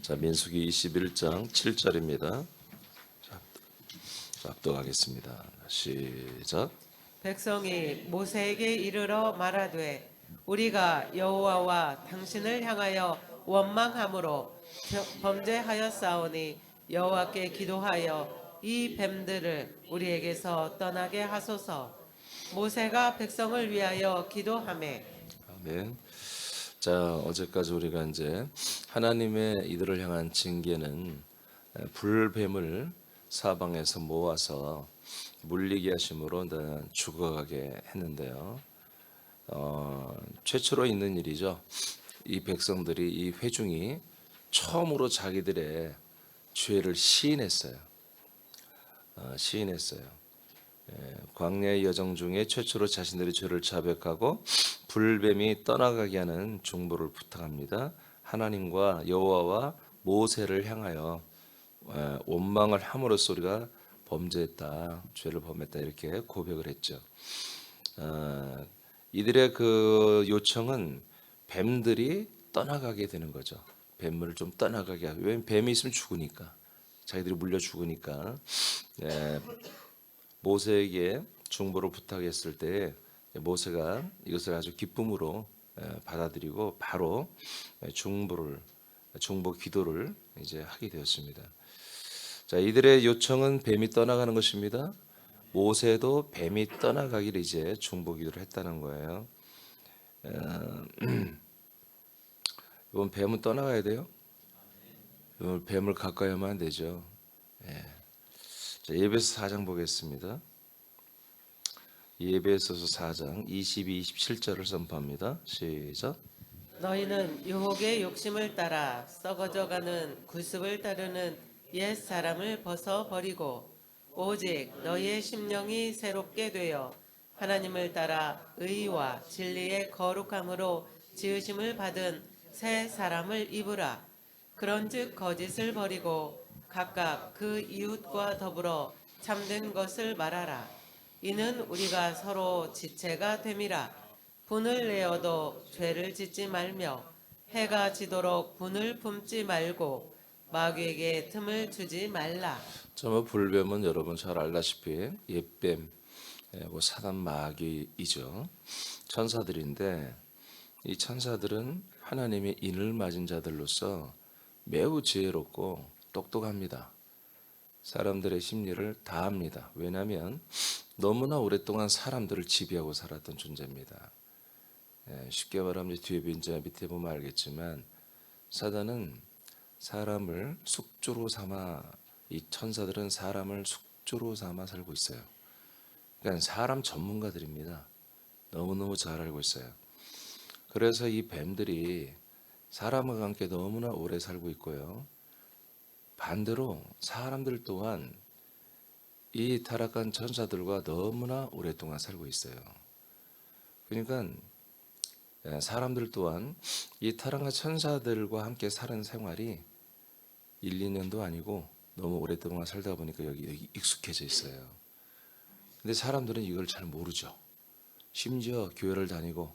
자, 민수기 21장 7절입니다. 자, 압독하겠습니다. 시작. 백성이 모세에게 이르러 말하되 우리가 여호와와 당신을 향하여 원망함으로 범죄하였사오니 여호와께 기도하여 이 뱀들을 우리에게서 떠나게 하소서. 모세가 백성을 위하여 기도하매 아멘. 자, 어제까지 우리가 이제 하나님의 이들을 향한 징계는 불뱀을 사방에서 모아서 물리게 하심으로 죽어가게 했는데요. 최초로 있는 일이죠. 이 백성들이 이 회중이 처음으로 자기들의 죄를 시인했어요. 광야의 여정 중에 최초로 자신들의 죄를 자백하고 불뱀이 떠나가게 하는 중보를 부탁합니다. 하나님과 여호와와 모세를 향하여 원망을 함으로써 우리가 범죄했다, 죄를 범했다 이렇게 고백을 했죠. 이들의 그 요청은 뱀들이 떠나가게 되는 거죠. 뱀을 좀 떠나가게 하고, 왜냐면 뱀이 있으면 죽으니까, 자기들이 물려 죽으니까. 모세에게 중보를 부탁했을 때 모세가 이것을 아주 기쁨으로 받아들이고 바로 중보 기도를 이제 하게 되었습니다. 자, 이들의 요청은 뱀이 떠나가는 것입니다. 모세도 뱀이 떠나가기를 이제 중보 기도를 했다는 거예요. 이번 뱀은 떠나가야 돼요. 이번 뱀을 가까이 하면 안 되죠. 자, 예배서 4장 보겠습니다. 예배서서 4장 22, 27절을 선포합니다. 시작. 너희는 유혹의 욕심을 따라 썩어져가는 구습을 따르는 옛 사람을 벗어버리고 오직 너희의 심령이 새롭게 되어 하나님을 따라 의와 진리의 거룩함으로 지으심을 받은 새 사람을 입으라. 그런즉 거짓을 버리고 각각 그 이웃과 더불어 참된 것을 말하라. 이는 우리가 서로 지체가 됨이라. 분을 내어도 죄를 짓지 말며 해가 지도록 분을 품지 말고 마귀에게 틈을 주지 말라. 정말 불뱀은 여러분 잘 알다시피 옛뱀, 사단 마귀이죠. 천사들인데 이 천사들은 하나님의 인을 맞은 자들로서 매우 지혜롭고 똑똑합니다. 사람들의 심리를 다 압니다. 왜냐하면 너무나 오랫동안 사람들을 지배하고 살았던 존재입니다. 쉽게 말하면 뒤에 빈자 밑에 보면 알겠지만 사단은 사람을 숙주로 삼아, 이 천사들은 사람을 숙주로 삼아 살고 있어요. 그러니까 사람 전문가들입니다. 너무너무 잘 알고 있어요. 그래서 이 뱀들이 사람과 함께 너무나 오래 살고 있고요. 반대로 사람들 또한 이 타락한 천사들과 너무나 오랫동안 살고 있어요. 그러니까 사람들 또한 이 타락한 천사들과 함께 사는 생활이 1, 2년도 아니고 너무 오랫동안 살다 보니까 여기 익숙해져 있어요. 근데 사람들은 이걸 잘 모르죠. 심지어 교회를 다니고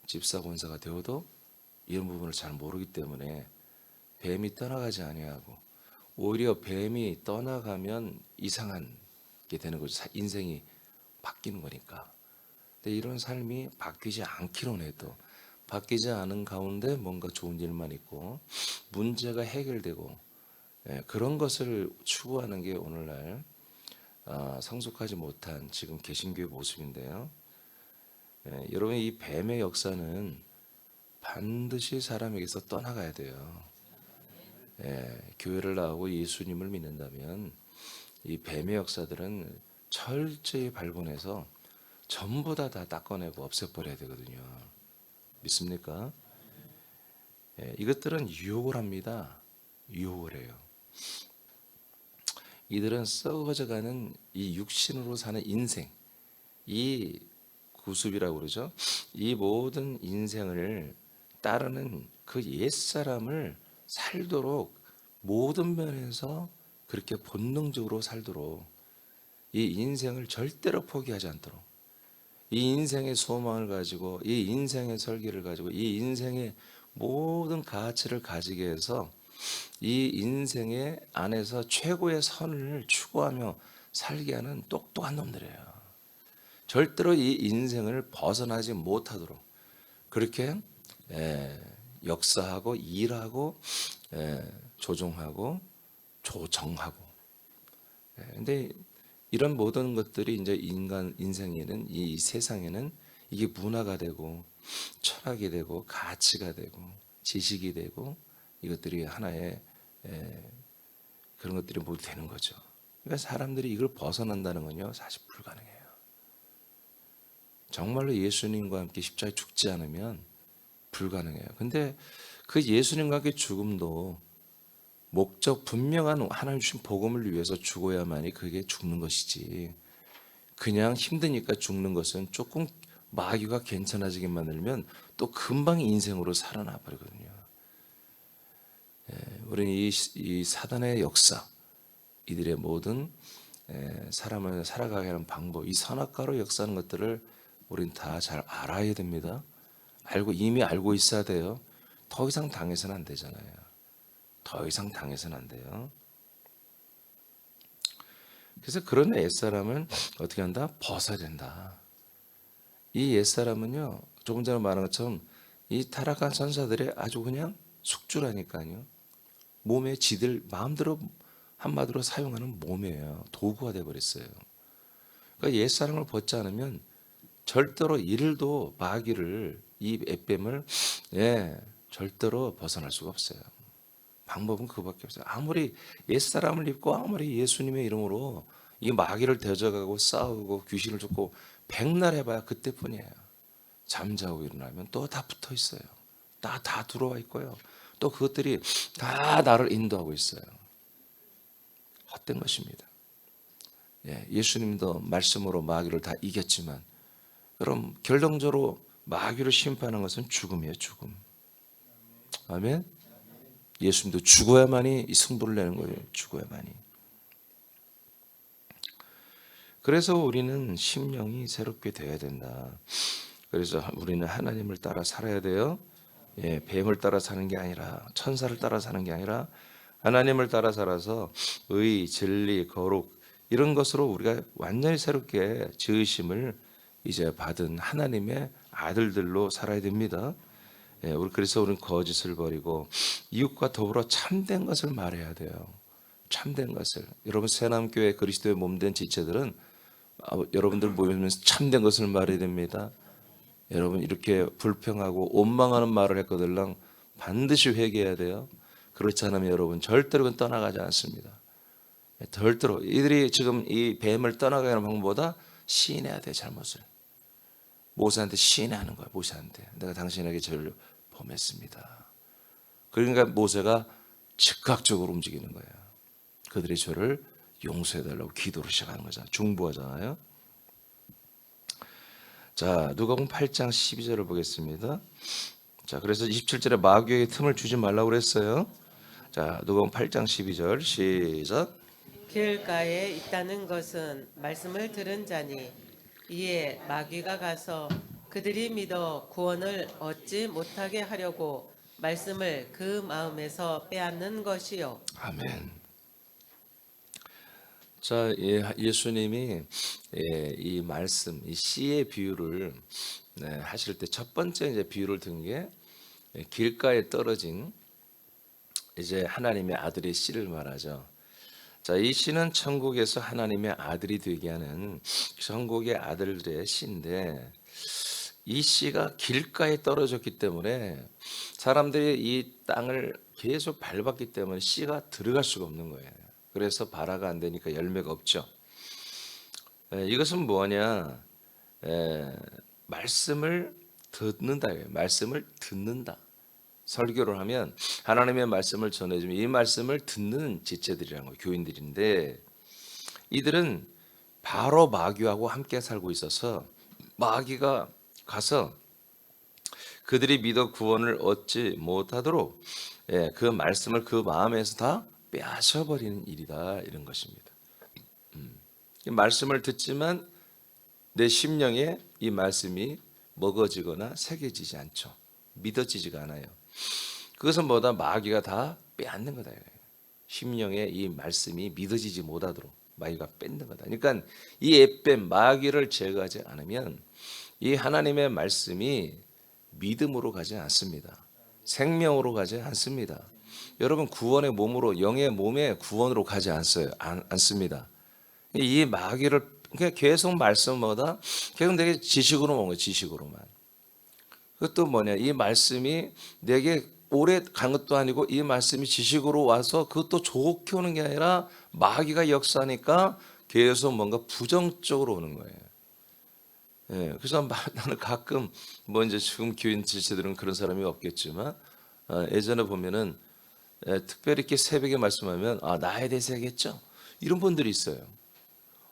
집사 권사가 되어도 이런 부분을 잘 모르기 때문에 뱀이 떠나가지 아니하고 오히려 뱀이 떠나가면 이상한 게 되는 거죠. 인생이 바뀌는 거니까. 근데 이런 삶이 바뀌지 않기로는 해도 바뀌지 않은 가운데 뭔가 좋은 일만 있고 문제가 해결되고 그런 것을 추구하는 게 오늘날 성숙하지 못한 지금 개신교의 모습인데요. 여러분, 이 뱀의 역사는 반드시 사람에게서 떠나가야 돼요. 교회를 나오고 예수님을 믿는다면 이 뱀의 역사들은 철저히 발견해서 전부 다 닦아내고 없애버려야 되거든요. 믿습니까? 이것들은 유혹을 합니다. 유혹을 해요. 이들은 썩어져가는 이 육신으로 사는 인생, 이 구습이라고 그러죠. 이 모든 인생을 따르는 그 옛사람을 살도록 모든 면에서 그렇게 본능적으로 살도록 이 인생을 절대로 포기하지 않도록 이 인생의 소망을 가지고 이 인생의 설계를 가지고 이 인생의 모든 가치를 가지게 해서 이 인생의 안에서 최고의 선을 추구하며 살게 하는 똑똑한 놈들이에요. 절대로 이 인생을 벗어나지 못하도록 그렇게 역사하고 일하고 조종하고 조정하고. 근데 이런 모든 것들이 이제 인간 인생에는 이 세상에는 이게 문화가 되고 철학이 되고 가치가 되고 지식이 되고 이것들이 하나의 그런 것들이 모두 되는 거죠. 그러니까 사람들이 이걸 벗어난다는 건요 사실 불가능해요. 정말로 예수님과 함께 십자가에 죽지 않으면 불가능해요. 근데 그 예수님과 함께 죽음도 목적 분명한 하나님 주신 복음을 위해서 죽어야만이 그게 죽는 것이지, 그냥 힘드니까 죽는 것은 조금 마귀가 괜찮아지게 만들면 또 금방 인생으로 살아나 버리거든요. 우리는 이 사단의 역사, 이들의 모든 사람을 살아가게 하는 방법, 이 선악과로 역사하는 것들을 우리는 다 잘 알아야 됩니다. 이미 알고 있어야 돼요. 더 이상 당해서는 안 되잖아요. 더 이상 당해서는 안 돼요. 그래서 그런 옛사람은 어떻게 한다? 벗어야 된다. 이 옛사람은요, 조금 전에 말한 것처럼 이 타락한 천사들의 아주 그냥 숙주라니까요. 몸에 지들 마음대로 한마디로 사용하는 몸이에요. 도구가 돼버렸어요. 그러니까 옛사람을 벗지 않으면 절대로 일도 마귀를, 이 앱뱀을 절대로 벗어날 수가 없어요. 방법은 그거밖에 없어요. 아무리 옛사람을 입고 아무리 예수님의 이름으로 이 마귀를 대적하고 싸우고 귀신을 쫓고 백날 해봐야 그때뿐이에요. 잠자고 일어나면 또 다 붙어 있어요. 다 들어와 있고요. 또 그것들이 다 나를 인도하고 있어요. 헛된 것입니다. 예수님도 말씀으로 마귀를 다 이겼지만, 그럼 결론적으로 마귀를 심판하는 것은 죽음이에요. 죽음. 아멘. 예수님도 죽어야만이 이 승부를 내는 거예요. 죽어야만이. 그래서 우리는 심령이 새롭게 되어야 된다. 그래서 우리는 하나님을 따라 살아야 돼요. 뱀을 따라 사는 게 아니라, 천사를 따라 사는 게 아니라 하나님을 따라 살아서 의, 진리, 거룩 이런 것으로 우리가 완전히 새롭게 지으심을 이제 받은 하나님의 아들들로 살아야 됩니다. 그래서 우리는 거짓을 버리고 이웃과 더불어 참된 것을 말해야 돼요. 참된 것을. 여러분 새남교회 그리스도의 몸된 지체들은 여러분들 모이면서 참된 것을 말해야 됩니다. 여러분 이렇게 불평하고 원망하는 말을 했거들랑 반드시 회개해야 돼요. 그렇지 않으면 여러분 절대로 그건 떠나가지 않습니다. 절대로 이들이 지금 이 뱀을 떠나가는 방법보다 시인해야 돼. 잘못을 모세한테 시인하는 거야. 모세한테 내가 당신에게 죄를 범했습니다. 그러니까 모세가 즉각적으로 움직이는 거예요. 그들의 죄를 용서해달라고 기도를 시작하는 거잖아요. 중보하잖아요. 자, 누가복음 8장 12절을 보겠습니다. 자, 그래서 27절에 마귀에게 틈을 주지 말라고 그랬어요. 자, 누가복음 8장 12절 시작. 길가에 있다는 것은 말씀을 들은 자니 이에 마귀가 가서 그들이 믿어 구원을 얻지 못하게 하려고 말씀을 그 마음에서 빼앗는 것이요. 아멘. 자, 예수님이 이 말씀, 이 씨의 비유를 하실 때 첫 번째 이제 비유를 든 게 길가에 떨어진 이제 하나님의 아들의 씨를 말하죠. 자, 이 씨는 천국에서 하나님의 아들이 되게 하는 천국의 아들들의 씨인데, 이 씨가 길가에 떨어졌기 때문에 사람들이 이 땅을 계속 밟았기 때문에 씨가 들어갈 수가 없는 거예요. 그래서 발화가 안 되니까 열매가 없죠. 이것은 뭐냐? 말씀을 듣는다. 말씀을 듣는다. 설교를 하면 하나님의 말씀을 전해주면 이 말씀을 듣는 지체들이라는 거예요. 교인들인데, 이들은 바로 마귀하고 함께 살고 있어서 마귀가 가서 그들이 믿어 구원을 얻지 못하도록 그 말씀을 그 마음에서 다 빼앗아버리는 일이다, 이런 것입니다. 말씀을 듣지만 내 심령에 이 말씀이 먹어지거나 새겨지지 않죠. 믿어지지가 않아요. 그것은 뭐다? 마귀가 다 빼앗는 거다. 심령에 이 말씀이 믿어지지 못하도록 마귀가 뺏는 거다. 그러니까 이 옅뱀 마귀를 제거하지 않으면 이 하나님의 말씀이 믿음으로 가지 않습니다. 생명으로 가지 않습니다. 여러분 구원의 몸으로 영의 몸의 구원으로 가지 않습니다. 이 마귀를 그냥 계속 말씀마다 계속 내게 지식으로 먹는 거예요. 지식으로만. 그것도 뭐냐? 이 말씀이 내게 오래 간 것도 아니고 이 말씀이 지식으로 와서 그것도 좋게 오는 게 아니라 마귀가 역사하니까 계속 뭔가 부정적으로 오는 거예요. 예, 그래서 나는 가끔 뭐 이제 지금 교인 지체들은 그런 사람이 없겠지만 예전에 보면은 특별히 이렇게 새벽에 말씀하면 나에 대해서 얘기했죠. 이런 분들이 있어요.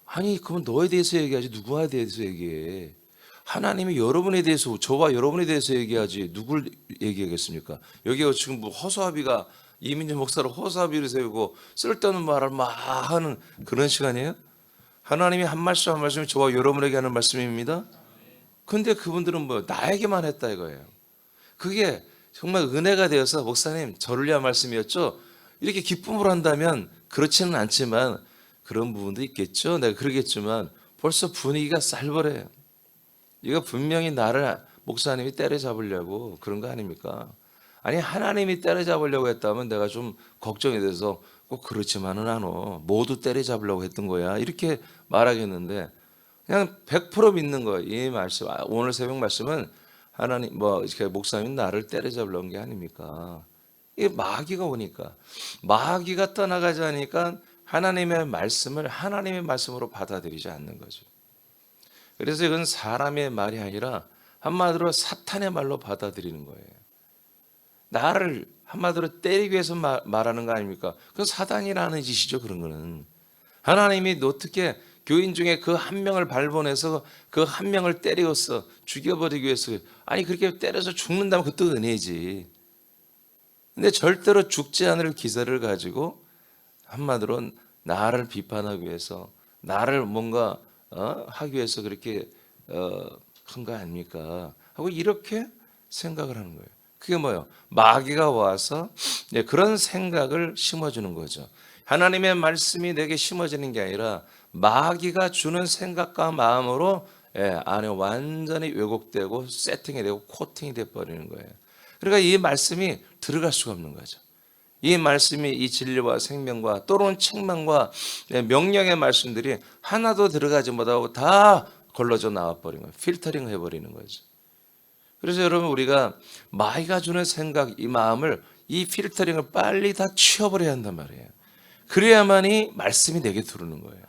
아니 그러면 너에 대해서 얘기하지 누구에 대해서 얘기해? 하나님이 여러분에 대해서 저와 여러분에 대해서 얘기하지 누굴 얘기하겠습니까? 여기가 지금 뭐 허수아비가 이민재 목사를 허수아비를 세우고 쓸데없는 말을 막 하는 그런 시간이에요? 하나님이 한 말씀 한 말씀이 저와 여러분에게 하는 말씀입니다. 근데 그분들은 뭐 나에게만 했다 이거예요. 그게 정말 은혜가 되어서 목사님 저를 위한 말씀이었죠. 이렇게 기쁨으로 한다면 그렇지는 않지만 그런 부분도 있겠죠. 내가 그러겠지만 벌써 분위기가 쌀벌해요. 이거 분명히 나를 목사님이 때려잡으려고 그런 거 아닙니까? 아니 하나님이 때려잡으려고 했다면 내가 좀 걱정이 돼서 꼭 그렇지만은 않아. 모두 때려잡으려고 했던 거야. 이렇게 말하겠는데 그냥 100% 믿는 거예요. 이 말씀 오늘 새벽 말씀은 하나님 뭐 이렇게 목사님 나를 때려잡으려고 한 게 아닙니까? 이게 마귀가 오니까 마귀가 떠나가지 않으니까 하나님의 말씀을 하나님의 말씀으로 받아들이지 않는 거죠. 그래서 이건 사람의 말이 아니라 한마디로 사탄의 말로 받아들이는 거예요. 나를 한마디로 때리기 위해서 말하는 거 아닙니까? 그건 사단이라는 짓이죠. 그런 거는 하나님이 어떻게 교인 중에 그 한 명을 발본해서 그 한 명을 때리고서 죽여버리기 위해서 아니 그렇게 때려서 죽는다면 그것도 은혜지. 근데 절대로 죽지 않을 기세를 가지고 한마디로 나를 비판하기 위해서 나를 뭔가 하기 위해서 그렇게 한 거 아닙니까? 하고 이렇게 생각을 하는 거예요. 그게 뭐예요? 마귀가 와서 그런 생각을 심어주는 거죠. 하나님의 말씀이 내게 심어지는 게 아니라 마귀가 주는 생각과 마음으로 안에 완전히 왜곡되고 세팅이 되고 코팅이 돼버리는 거예요. 그러니까 이 말씀이 들어갈 수가 없는 거죠. 이 말씀이 이 진리와 생명과 또는 책망과 명령의 말씀들이 하나도 들어가지 못하고 다 걸러져 나와버린 거예요. 필터링 해버리는 거죠. 그래서 여러분 우리가 마귀가 주는 생각 이 마음을 이 필터링을 빨리 다 치워버려야 한단 말이에요. 그래야만이 말씀이 내게 들어오는 거예요.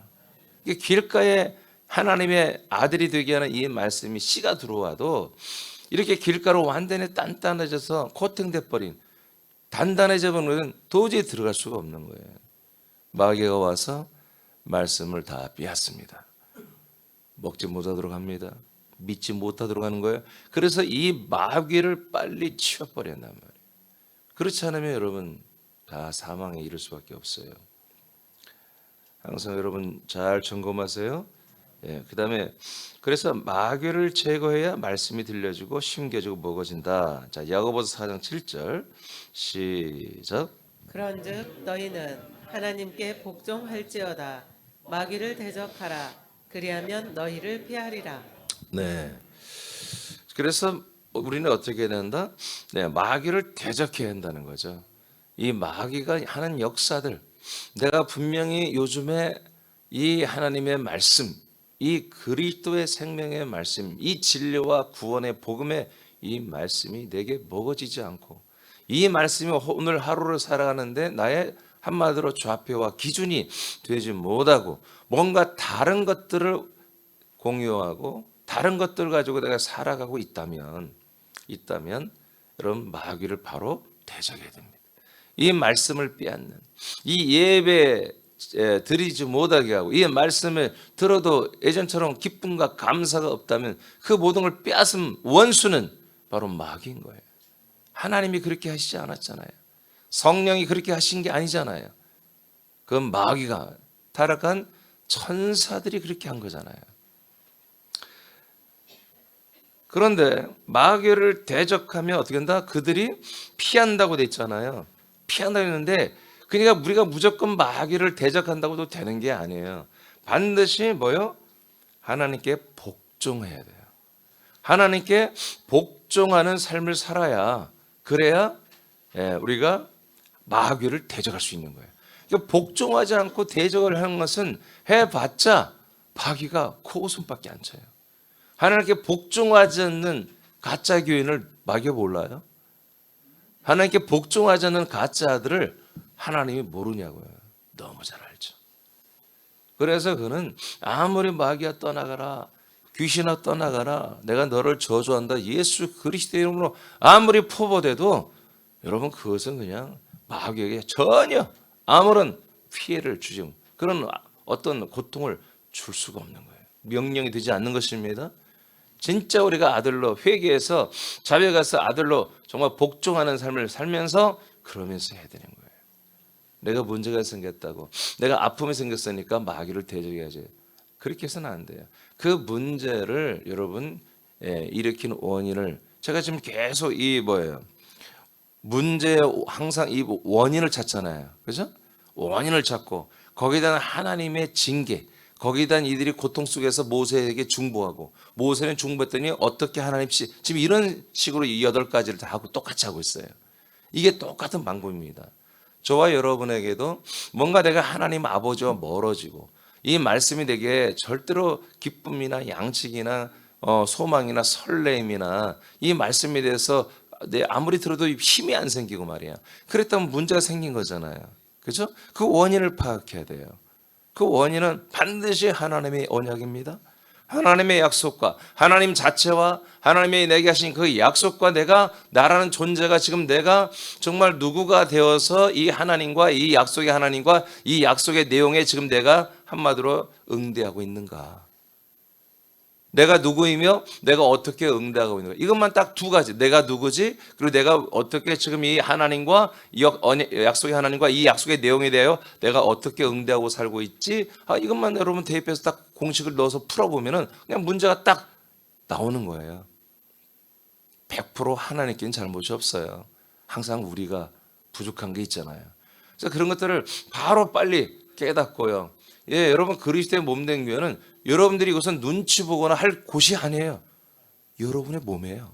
이게 길가에 하나님의 아들이 되게 하는 이 말씀이 씨가 들어와도 이렇게 길가로 완전히 단단해져서 코팅돼 버린 단단해져 버리면 도저히 들어갈 수가 없는 거예요. 마귀가 와서 말씀을 다 빼앗습니다. 먹지 못하도록 합니다. 믿지 못하도록 하는 거예요. 그래서 이 마귀를 빨리 치워버려야 한단 말이에요. 그렇지 않으면 여러분 다 사망에 이를 수밖에 없어요. 항상 여러분 잘 점검하세요. 그다음에 그래서 마귀를 제거해야 말씀이 들려주고 심겨지고 먹어진다. 자, 야고보서 4장 7절 시작. 그런즉 너희는 하나님께 복종할지어다 마귀를 대적하라 그리하면 너희를 피하리라. 네. 그래서 우리는 어떻게 해야 된다? 마귀를 대적해야 한다는 거죠. 이 마귀가 하는 역사들 내가 분명히 요즘에 이 하나님의 말씀 이 그리스도의 생명의 말씀 이 진리와 구원의 복음의 이 말씀이 내게 먹어지지 않고 이 말씀이 오늘 하루를 살아가는데 나의 한마디로 좌표와 기준이 되지 못하고 뭔가 다른 것들을 공유하고 다른 것들을 가지고 내가 살아가고 있다면 여러분 마귀를 바로 대적해야 됩니다. 이 말씀을 빼앗는 이 예배 드리지 못하게 하고 이 말씀을 들어도 예전처럼 기쁨과 감사가 없다면 그 모든 걸 빼앗은 원수는 바로 마귀인 거예요. 하나님이 그렇게 하시지 않았잖아요. 성령이 그렇게 하신 게 아니잖아요. 그건 마귀가 타락한 천사들이 그렇게 한 거잖아요. 그런데 마귀를 대적하면 어떻게 한다? 그들이 피한다고 돼 있잖아요. 피한다고 했는데 그러니까 우리가 무조건 마귀를 대적한다고도 되는 게 아니에요. 반드시 뭐요? 하나님께 복종해야 돼요. 하나님께 복종하는 삶을 살아야 그래야 우리가 마귀를 대적할 수 있는 거예요. 그러니까 복종하지 않고 대적을 하는 것은 해봤자 마귀가 코웃음밖에 안 쳐요. 하나님께 복종하지 않는 가짜 교인을 마귀가 몰라요? 하나님께 복종하지 않는 가짜 아들을 하나님이 모르냐고요. 너무 잘 알죠. 그래서 그는 아무리 마귀가 떠나가라, 귀신아 떠나가라, 내가 너를 저주한다, 예수 그리스도의 이름으로 아무리 포보돼도 여러분 그것은 그냥 마귀에게 전혀 아무런 피해를 주지, 그런 어떤 고통을 줄 수가 없는 거예요. 명령이 되지 않는 것입니다. 진짜 우리가 아들로 회개해서 자백해서 아들로 정말 복종하는 삶을 살면서 그러면서 해야 되는 거예요. 내가 문제가 생겼다고, 내가 아픔이 생겼으니까 마귀를 대적해야지, 그렇게 해서는 안 돼요. 그 문제를 여러분 일으킨 원인을 제가 지금 계속 이 문제 항상 이 원인을 찾잖아요. 그죠? 원인을 찾고 거기에 대한 하나님의 징계, 거기에 대한 이들이 고통 속에서 모세에게 중보하고 모세는 중보했더니 어떻게 하나님 지금 이런 식으로 이 8가지를 다 하고 똑같이 하고 있어요. 이게 똑같은 방법입니다. 저와 여러분에게도 뭔가 내가 하나님 아버지와 멀어지고 이 말씀이 내게 절대로 기쁨이나 양식이나 소망이나 설렘이나 이 말씀에 대해서 아무리 들어도 힘이 안 생기고 말이야. 그랬다면 문제가 생긴 거잖아요. 그죠? 그 원인을 파악해야 돼요. 그 원인은 반드시 하나님의 언약입니다. 하나님의 약속과 하나님 자체와 하나님이 내게 하신 그 약속과 나라는 존재가 지금 내가 정말 누구가 되어서 이 하나님과 이 약속의 하나님과 이 약속의 내용에 지금 내가 한마디로 응대하고 있는가. 내가 누구이며 내가 어떻게 응대하고 있는가. 이것만 딱 2가지. 내가 누구지? 그리고 내가 어떻게 지금 이 하나님과 약속의 하나님과 이 약속의 내용에 대하여 내가 어떻게 응대하고 살고 있지? 이것만 여러분 대입해서 딱 공식을 넣어서 풀어보면은 그냥 문제가 딱 나오는 거예요. 100% 하나님께는 잘못이 없어요. 항상 우리가 부족한 게 있잖아요. 그래서 그런 것들을 바로 빨리 깨닫고요. 여러분 그리스도의 몸된 교회는 여러분들이 이것은 눈치 보거나 할 곳이 아니에요. 여러분의 몸이에요.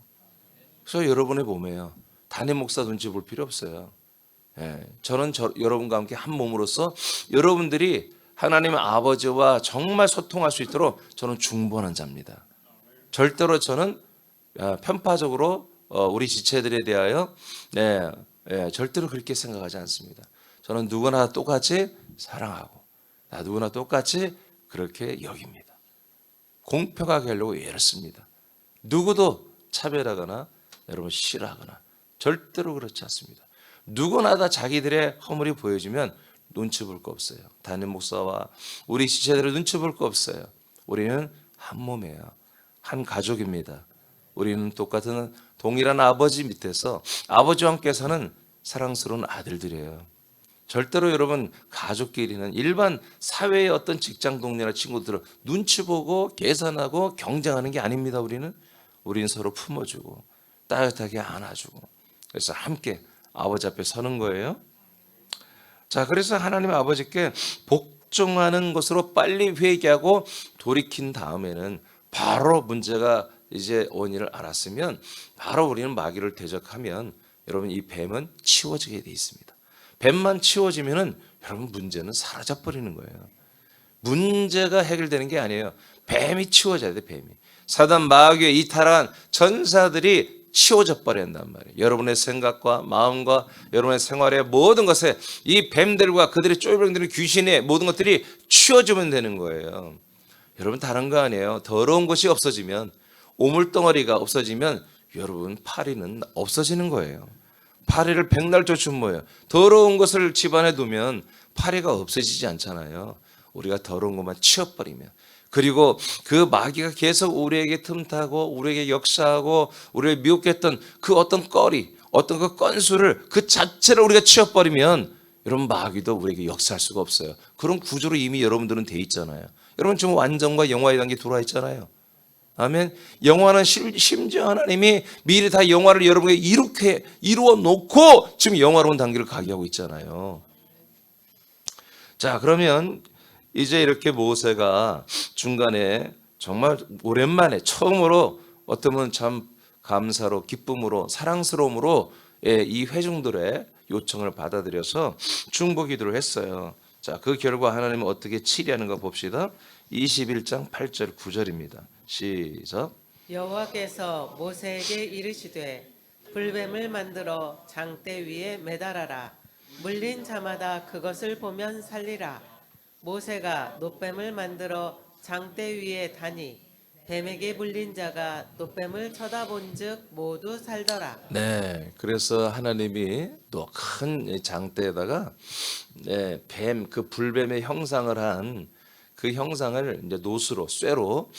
그래서 여러분의 몸이에요. 담임 목사 눈치 볼 필요 없어요. 저는 여러분과 함께 한 몸으로서 여러분들이 하나님 아버지와 정말 소통할 수 있도록 저는 중보하는 자입니다. 절대로 저는 편파적으로 우리 지체들에 대하여 절대로 그렇게 생각하지 않습니다. 저는 누구나 똑같이 사랑하고 누구나 똑같이 그렇게 여깁니다. 공평하게 하려고 애를 씁니다. 누구도 차별하거나 여러분 싫어하거나 절대로 그렇지 않습니다. 누구나 다 자기들의 허물이 보여지면 눈치 볼 거 없어요. 담임 목사와 우리 지체들은 눈치 볼 거 없어요. 우리는 한 몸이에요. 한 가족입니다. 우리는 똑같은 동일한 아버지 밑에서 아버지와 함께 사는 사랑스러운 아들들이에요. 절대로 여러분 가족끼리는 일반 사회의 어떤 직장 동료나 친구들은 눈치 보고 계산하고 경쟁하는 게 아닙니다. 우리는 서로 품어주고 따뜻하게 안아주고 그래서 함께 아버지 앞에 서는 거예요. 자, 그래서 하나님 아버지께 복종하는 것으로 빨리 회개하고 돌이킨 다음에는 바로 문제가 이제 원인을 알았으면 바로 우리는 마귀를 대적하면 여러분 이 뱀은 치워지게 돼 있습니다. 뱀만 치워지면은 여러분 문제는 사라져 버리는 거예요. 문제가 해결되는 게 아니에요. 뱀이 치워져야 돼. 뱀이. 사단 마귀의 이탈한 전사들이 치워져 버려야 한단 말이에요. 여러분의 생각과 마음과 여러분의 생활의 모든 것에 이 뱀들과 그들의 쫄병들의 귀신의 모든 것들이 치워지면 되는 거예요. 여러분 다른 거 아니에요. 더러운 것이 없어지면 오물덩어리가 없어지면 여러분 파리는 없어지는 거예요. 파리를 백날 쫓으면 뭐예요? 더러운 것을 집안에 두면 파리가 없어지지 않잖아요. 우리가 더러운 것만 치워버리면. 그리고 그 마귀가 계속 우리에게 틈타고 우리에게 역사하고 우리를 미혹게 했던 그 어떤 거리, 어떤 그 건수를 그 자체를 우리가 치워버리면 여러분 마귀도 우리에게 역사할 수가 없어요. 그런 구조로 이미 여러분들은 돼 있잖아요. 여러분 지금 완전과 영화의 단계 들어와 있잖아요. 아멘. 영화는 심지어 하나님이 미리 다 영화를 여러분에게 이렇게 이루어 놓고 지금 영화로운 단계를 가게 하고 있잖아요. 자, 그러면 이제 이렇게 모세가 중간에 정말 오랜만에 처음으로 어쩌면 참 감사로 기쁨으로 사랑스러움으로 이 회중들의 요청을 받아들여서 중보 기도를 했어요. 자, 그 결과 하나님은 어떻게 치리하는가 봅시다. 21장 8절 9절입니다. 시작. 여호와께서 모세에게 이르시되 불뱀을 만들어 장대 위에 매달아라. 물린 자마다 그것을 보면 살리라. 모세가 놋뱀을 만들어 장대 위에 다니 뱀에게 물린 자가 놋뱀을 쳐다본즉 모두 살더라. 네, 그래서 하나님이 또 큰 장대에다가 뱀, 그 불뱀의 형상을 한 그 형상을 이제 노수로 쇠로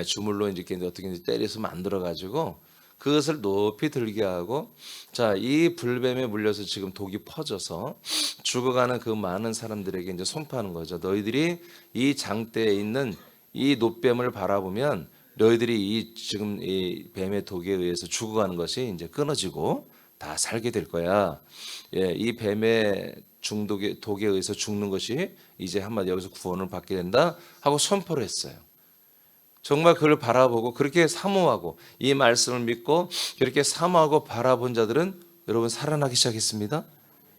주물로 이렇게 어떻게 때려서 만들어 가지고 그것을 높이 들게 하고, 자, 이 불뱀에 물려서 지금 독이 퍼져서 죽어가는 그 많은 사람들에게 이제 선포하는 거죠. 너희들이 이 장대에 있는 이 놋뱀을 바라보면 너희들이 이 지금 이 뱀의 독에 의해서 죽어가는 것이 이제 끊어지고 다 살게 될 거야. 이 뱀의 중독의 독에 의해서 죽는 것이 이제 한마디 여기서 구원을 받게 된다 하고 선포를 했어요. 정말 그걸 바라보고 그렇게 사모하고 이 말씀을 믿고 그렇게 사모하고 바라본 자들은 여러분 살아나기 시작했습니다.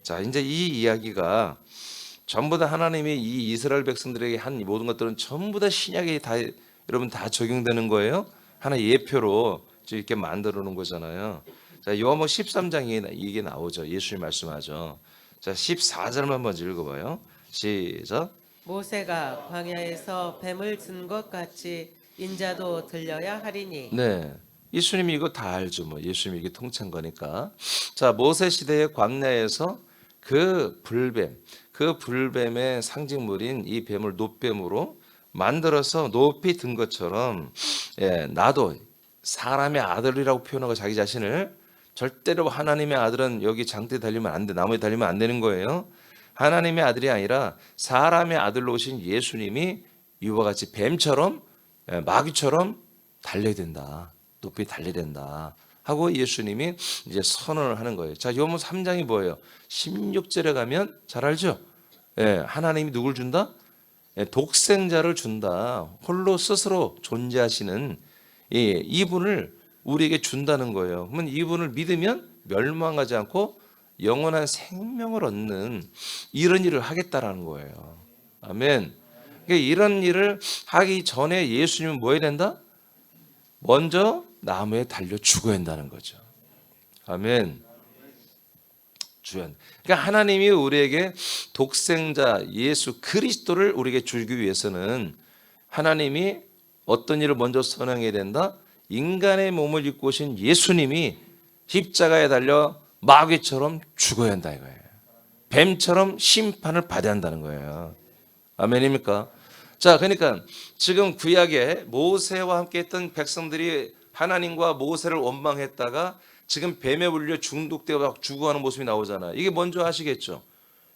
자, 이제 이 이야기가 전부 다 하나님이 이 이스라엘 백성들에게 한 모든 것들은 전부 다 신약에 다 여러분 다 적용되는 거예요. 하나의 예표로 이렇게 만들어 놓은 거잖아요. 자, 요한복음 13장에 이게 나오죠. 예수님 말씀하죠. 자, 14절만 먼저 읽어봐요. 시작. 모세가 광야에서 뱀을 든 것 같이 인자도 들려야 하리니. 네, 예수님이 이거 다 알죠. 뭐 예수님이 이게 통치한 거니까. 자, 모세 시대의 광야에서 그 불뱀의 상징물인 이 뱀을 놋뱀으로 만들어서 높이 든 것처럼, 나도 사람의 아들이라고 표현하고 자기 자신을, 절대로 하나님의 아들은 여기 장대에 달리면 안 돼, 나무에 달리면 안 되는 거예요. 하나님의 아들이 아니라 사람의 아들로 오신 예수님이 이와 같이 뱀처럼 마귀처럼 달려야 된다, 높이 달려야 된다 하고 예수님이 이제 선언을 하는 거예요. 자, 요한복음 3장이 뭐예요? 16절에 가면 잘 알죠? 하나님이 누굴 준다? 독생자를 준다. 홀로 스스로 존재하시는 이분을 우리에게 준다는 거예요. 그러면 이분을 믿으면 멸망하지 않고 영원한 생명을 얻는 이런 일을 하겠다라는 거예요. 아멘. 그러니까 이런 일을 하기 전에 예수님은 뭐 해야 된다? 먼저 나무에 달려 죽어야 한다는 거죠. 아멘. 그러니까 하나님이 우리에게 독생자 예수 그리스도를 우리에게 주기 위해서는 하나님이 어떤 일을 먼저 선행해야 된다? 인간의 몸을 입고 오신 예수님이 십자가에 달려 마귀처럼 죽어야 한다 이거예요. 뱀처럼 심판을 받아야 한다는 거예요. 아멘입니까? 자, 그러니까 지금 구약에 모세와 함께 했던 백성들이 하나님과 모세를 원망했다가 지금 뱀에 물려 중독되고 죽어가는 모습이 나오잖아요. 이게 뭔지 아시겠죠?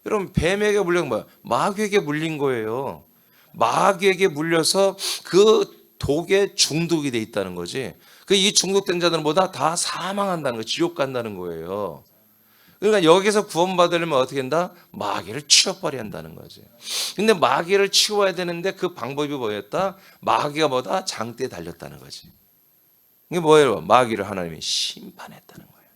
여러분, 뱀에게 물린 뭐야? 마귀에게 물린 거예요. 마귀에게 물려서 그 독에 중독이 돼 있다는 거지. 그 이 중독된 자들보다 다 사망한다는 거, 지옥 간다는 거예요. 그러니까 여기서 구원받으려면 어떻게 한다? 마귀를 치워버려야 한다는 거지. 근데 마귀를 치워야 되는데 그 방법이 뭐였다? 마귀가 뭐다? 장대에 달렸다는 거지. 이게 뭐예요? 마귀를 하나님이 심판했다는 거예요.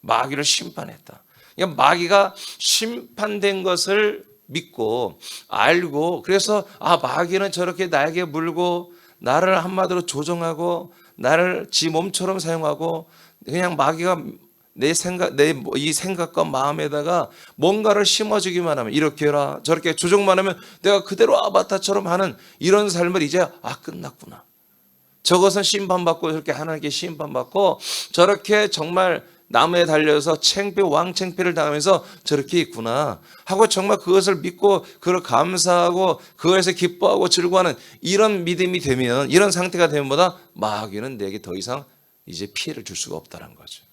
마귀를 심판했다. 그러니까 마귀가 심판된 것을 믿고 알고, 그래서 마귀는 저렇게 나에게 물고 나를 한마디로 조종하고 나를 지 몸처럼 사용하고, 그냥 마귀가 내 이 생각과 마음에다가 뭔가를 심어주기만 하면, 이렇게 해라 저렇게 조종만 하면 내가 그대로 아바타처럼 하는 이런 삶을 이제 끝났구나. 저것은 심판받고 저렇게 하나님께 심판받고 저렇게 정말 나무에 달려서 왕창피를 당하면서 저렇게 있구나 하고 정말 그것을 믿고 그걸 감사하고 그것에서 기뻐하고 즐거워하는 이런 믿음이 되면, 이런 상태가 되면 마귀는 내게 더 이상 이제 피해를 줄 수가 없다는 거죠.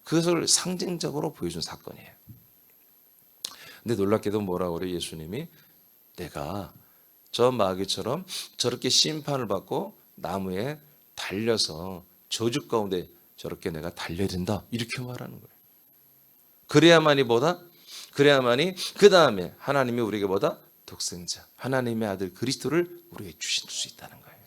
그것을 상징적으로 보여준 사건이에요. 근데 놀랍게도 뭐라고 그래요? 예수님이 내가 저 마귀처럼 저렇게 심판을 받고 나무에 달려서 저주 가운데 저렇게 내가 달려야 된다 이렇게 말하는 거예요. 그래야만이 뭐다? 그래야만이 그 다음에 하나님이 우리에게 뭐다? 독생자 하나님의 아들 그리스도를 우리에게 주실 수 있다는 거예요.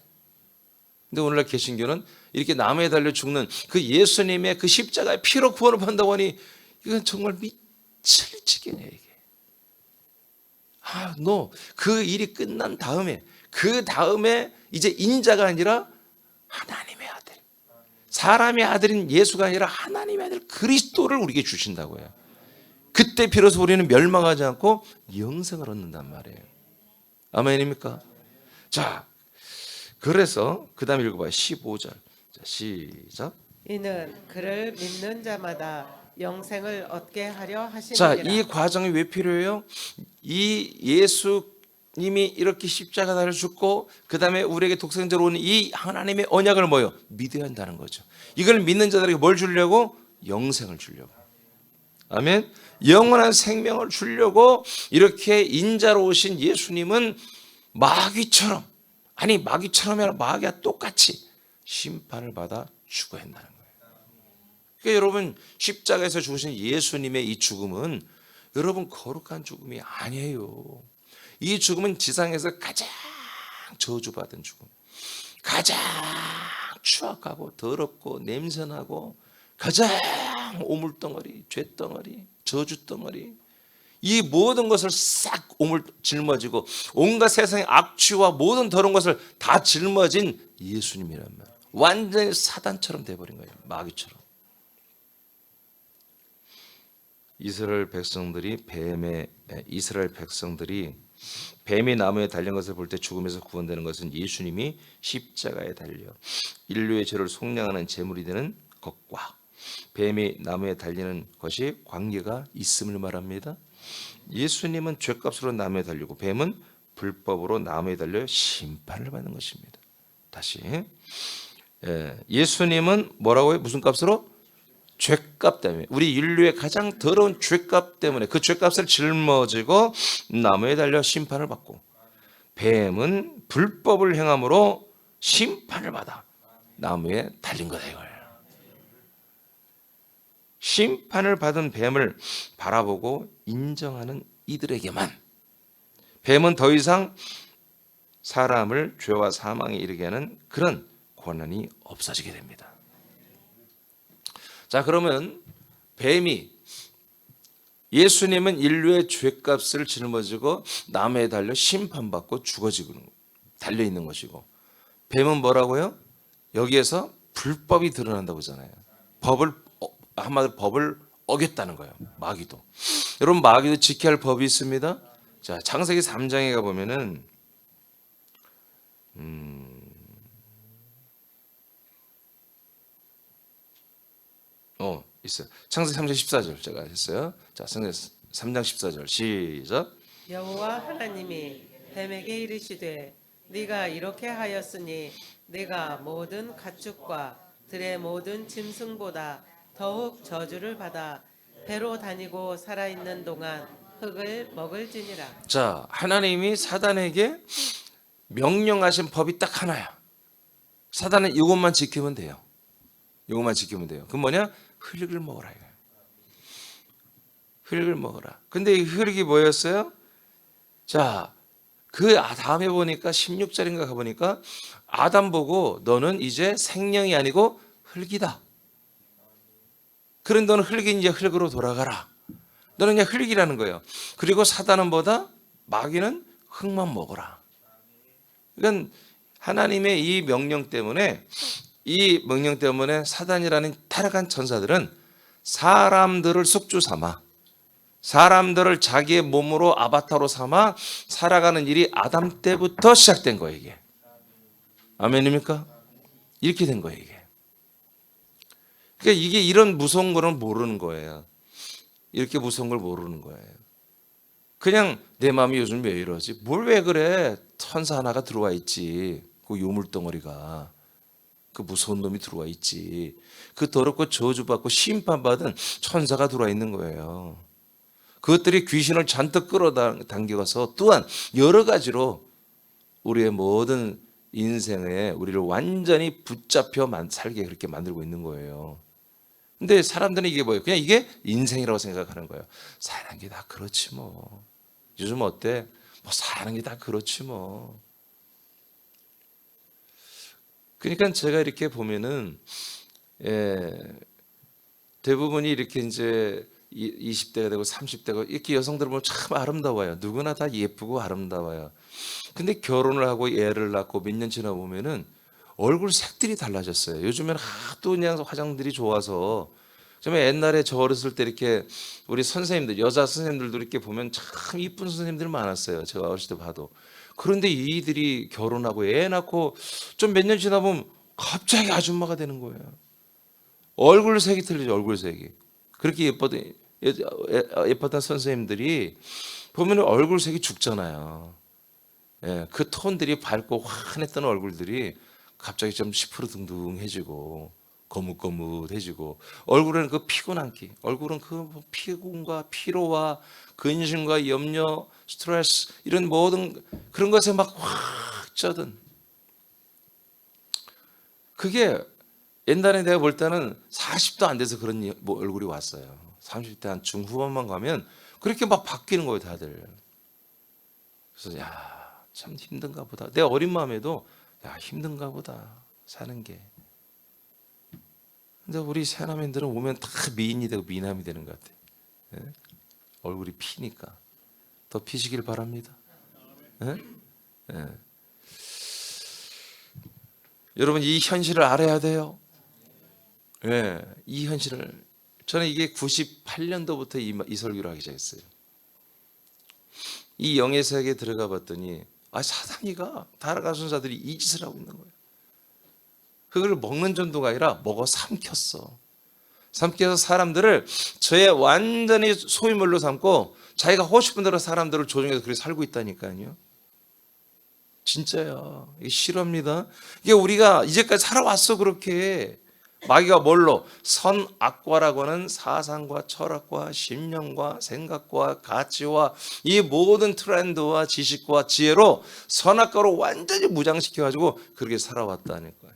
근데 오늘날 개신교는 이렇게 나무에 달려 죽는 그 예수님의 그 십자가의 피로 구원을 받는다고 하니 이건 정말 미칠 지경이에요. 이게. 너 그 일이 끝난 다음에 그 다음에 이제 인자가 아니라 하나님의 아들, 사람의 아들인 예수가 아니라 하나님의 아들 그리스도를 우리에게 주신다고요. 그때 비로소 우리는 멸망하지 않고 영생을 얻는단 말이에요. 아멘입니까? 자, 그래서 그 다음에 읽어봐요. 15절. 자, 시작. 이는 그를 믿는 자마다 영생을 얻게 하려 자, 하심이니라. 이 과정이 왜 필요해요? 이 예수님이 이렇게 십자가 달려 죽고 그 다음에 우리에게 독생자로 오는 이 하나님의 언약을 뭐요? 믿어야 한다는 거죠. 이걸 믿는 자들에게 뭘 주려고? 영생을 주려고. 아멘. 영원한 생명을 주려고 이렇게 인자로 오신 예수님은 마귀처럼, 아니 마귀처럼이 아니라 마귀와 똑같이 심판을 받아 죽어야 한다는 거예요. 그러니까 여러분 십자가에서 죽으신 예수님의 이 죽음은 여러분 거룩한 죽음이 아니에요. 이 죽음은 지상에서 가장 저주받은 죽음, 가장 추악하고 더럽고 냄새나고 가장 오물덩어리, 죄덩어리, 저주덩어리, 이 모든 것을 싹 짊어지고 온갖 세상의 악취와 모든 더러운 것을 다 짊어진 예수님이란 말이에요. 완전히 사단처럼 돼버린 거예요. 마귀처럼. 이스라엘 백성들이 뱀이 나무에 달린 것을 볼 때 죽음에서 구원되는 것은 예수님이 십자가에 달려 인류의 죄를 속량하는 제물이 되는 것과 뱀이 나무에 달리는 것이 관계가 있음을 말합니다. 예수님은 죄값으로 나무에 달리고 뱀은 불법으로 나무에 달려 심판을 받는 것입니다. 다시 예수님은 뭐라고요? 무슨 값으로? 죄값 때문에, 우리 인류의 가장 더러운 죄값 때문에 그 죄값을 짊어지고 나무에 달려 심판을 받고, 뱀은 불법을 행함으로 심판을 받아 나무에 달린 거다 이거예요. 심판을 받은 뱀을 바라보고 인정하는 이들에게만 뱀은 더 이상 사람을 죄와 사망에 이르게 하는 그런 권한이 없어지게 됩니다. 자, 그러면 뱀이, 예수님은 인류의 죄값을 짊어지고 나무에 달려 심판받고 죽어지고 달려있는 것이고, 뱀은 뭐라고요? 여기에서 불법이 드러난다고 하잖아요. 한마디로 법을 어겼다는 거예요. 마귀도. 여러분, 마귀도 지켜야 할 법이 있습니다. 자, 창세기 3장에 가보면은 있어요. 창세기 3장 14절 제가 했어요. 자, 창세기 3장 14절 시작. 여호와 하나님이 뱀에게 이르시되 네가 이렇게 하였으니 네가 모든 가축과 들의 모든 짐승보다 더욱 저주를 받아 배로 다니고 살아있는 동안 흙을 먹을지니라. 자, 하나님이 사단에게 명령하신 법이 딱 하나야. 사단은 이것만 지키면 돼요. 이것만 지키면 돼요. 그건 뭐냐? 흙을 먹어라 이거예요. 흙을 먹어라. 근데 이 흙이 뭐였어요? 자, 그 다음에 보니까 16절인가 가보니까 아담 보고 너는 이제 생명이 아니고 흙이다. 그런 너는 흙이 이제 흙으로 돌아가라. 너는 그냥 흙이라는 거예요. 그리고 사단은 뭐다? 마귀는 흙만 먹어라. 그러니까 하나님의 이 명령 때문에 사단이라는 타락한 천사들은 사람들을 숙주 삼아, 사람들을 자기의 몸으로 아바타로 삼아 살아가는 일이 아담 때부터 시작된 거예요. 이게 아멘입니까? 이렇게 된 거예요. 그러니까 이게 이런 무서운 거는 모르는 거예요. 이렇게 무서운 걸 모르는 거예요. 그냥 내 마음이 요즘 왜 이러지? 뭘 왜 그래? 천사 하나가 들어와 있지. 그 요물덩어리가. 그 무서운 놈이 들어와 있지. 그 더럽고 저주받고 심판받은 천사가 들어와 있는 거예요. 그것들이 귀신을 잔뜩 끌어당겨가서 또한 여러 가지로 우리의 모든 인생에 우리를 완전히 붙잡혀 살게 그렇게 만들고 있는 거예요. 근데 사람들은 이게 뭐예요? 그냥 이게 인생이라고 생각하는 거예요. 사는 게 다 그렇지 뭐. 요즘 어때? 뭐 사는 게 다 그렇지 뭐. 그러니까 제가 이렇게 보면은 대부분이 이렇게 이제 20대가 되고 30대가 이렇게 여성들 보면 참 아름다워요. 누구나 다 예쁘고 아름다워요. 근데 결혼을 하고 애를 낳고 몇 년 지나 보면은 얼굴 색들이 달라졌어요. 요즘에는 하도 그냥 화장들이 좋아서 좀 옛날에 저 어렸을 때 이렇게 우리 선생님들 여자 선생님들도 이렇게 보면 참 이쁜 선생님들 많았어요. 제가 어렸을 때 봐도. 그런데 이들이 결혼하고 애 낳고 좀 몇 년 지나 보면 갑자기 아줌마가 되는 거예요. 얼굴 색이 틀리죠. 얼굴 색이. 그렇게 예뻤던 선생님들이 보면 얼굴 색이 죽잖아요. 예, 그 톤들이 밝고 환했던 얼굴들이 갑자기 좀 시퍼르둥둥해지고 거뭇거뭇해지고 얼굴에는 그 피곤한 기, 얼굴은 그 피곤과 피로와 근심과 염려, 스트레스 이런 모든 그런 것에 막 확 쩌든 그게 옛날에 내가 볼 때는 40도 안 돼서 그런 얼굴이 왔어요. 30대 한 중후반만 가면 그렇게 막 바뀌는 거예요, 다들. 그래서 참 힘든가 보다. 내 어린 마음에도 힘든가 보다 사는 게. 근데 우리 새남인들은 오면 다 미인이 되고 미남이 되는 것 같아. 예? 얼굴이 피니까 더 피시길 바랍니다. 예? 예. 여러분 이 현실을 알아야 돼요. 예, 이 현실을 저는 이게 98년도부터 이 설교를 하기 시작했어요. 이 영의 세계에 들어가 봤더니 사단이가 타락한 순사들이 이 짓을 하고 있는 거예요. 그걸 먹는 정도가 아니라 먹어 삼켰어. 삼켜서 사람들을 저의 완전히 소유물로 삼고 자기가 하고 싶은 대로 사람들을 조종해서 그렇게 살고 있다니까요. 진짜야. 이게 실화입니다. 이게 우리가 이제까지 살아왔어 그렇게. 마귀가 뭘로? 선악과라고 하는 사상과 철학과 신념과 생각과 가치와 이 모든 트렌드와 지식과 지혜로 선악과로 완전히 무장시켜가지고 그렇게 살아왔다는 거예요.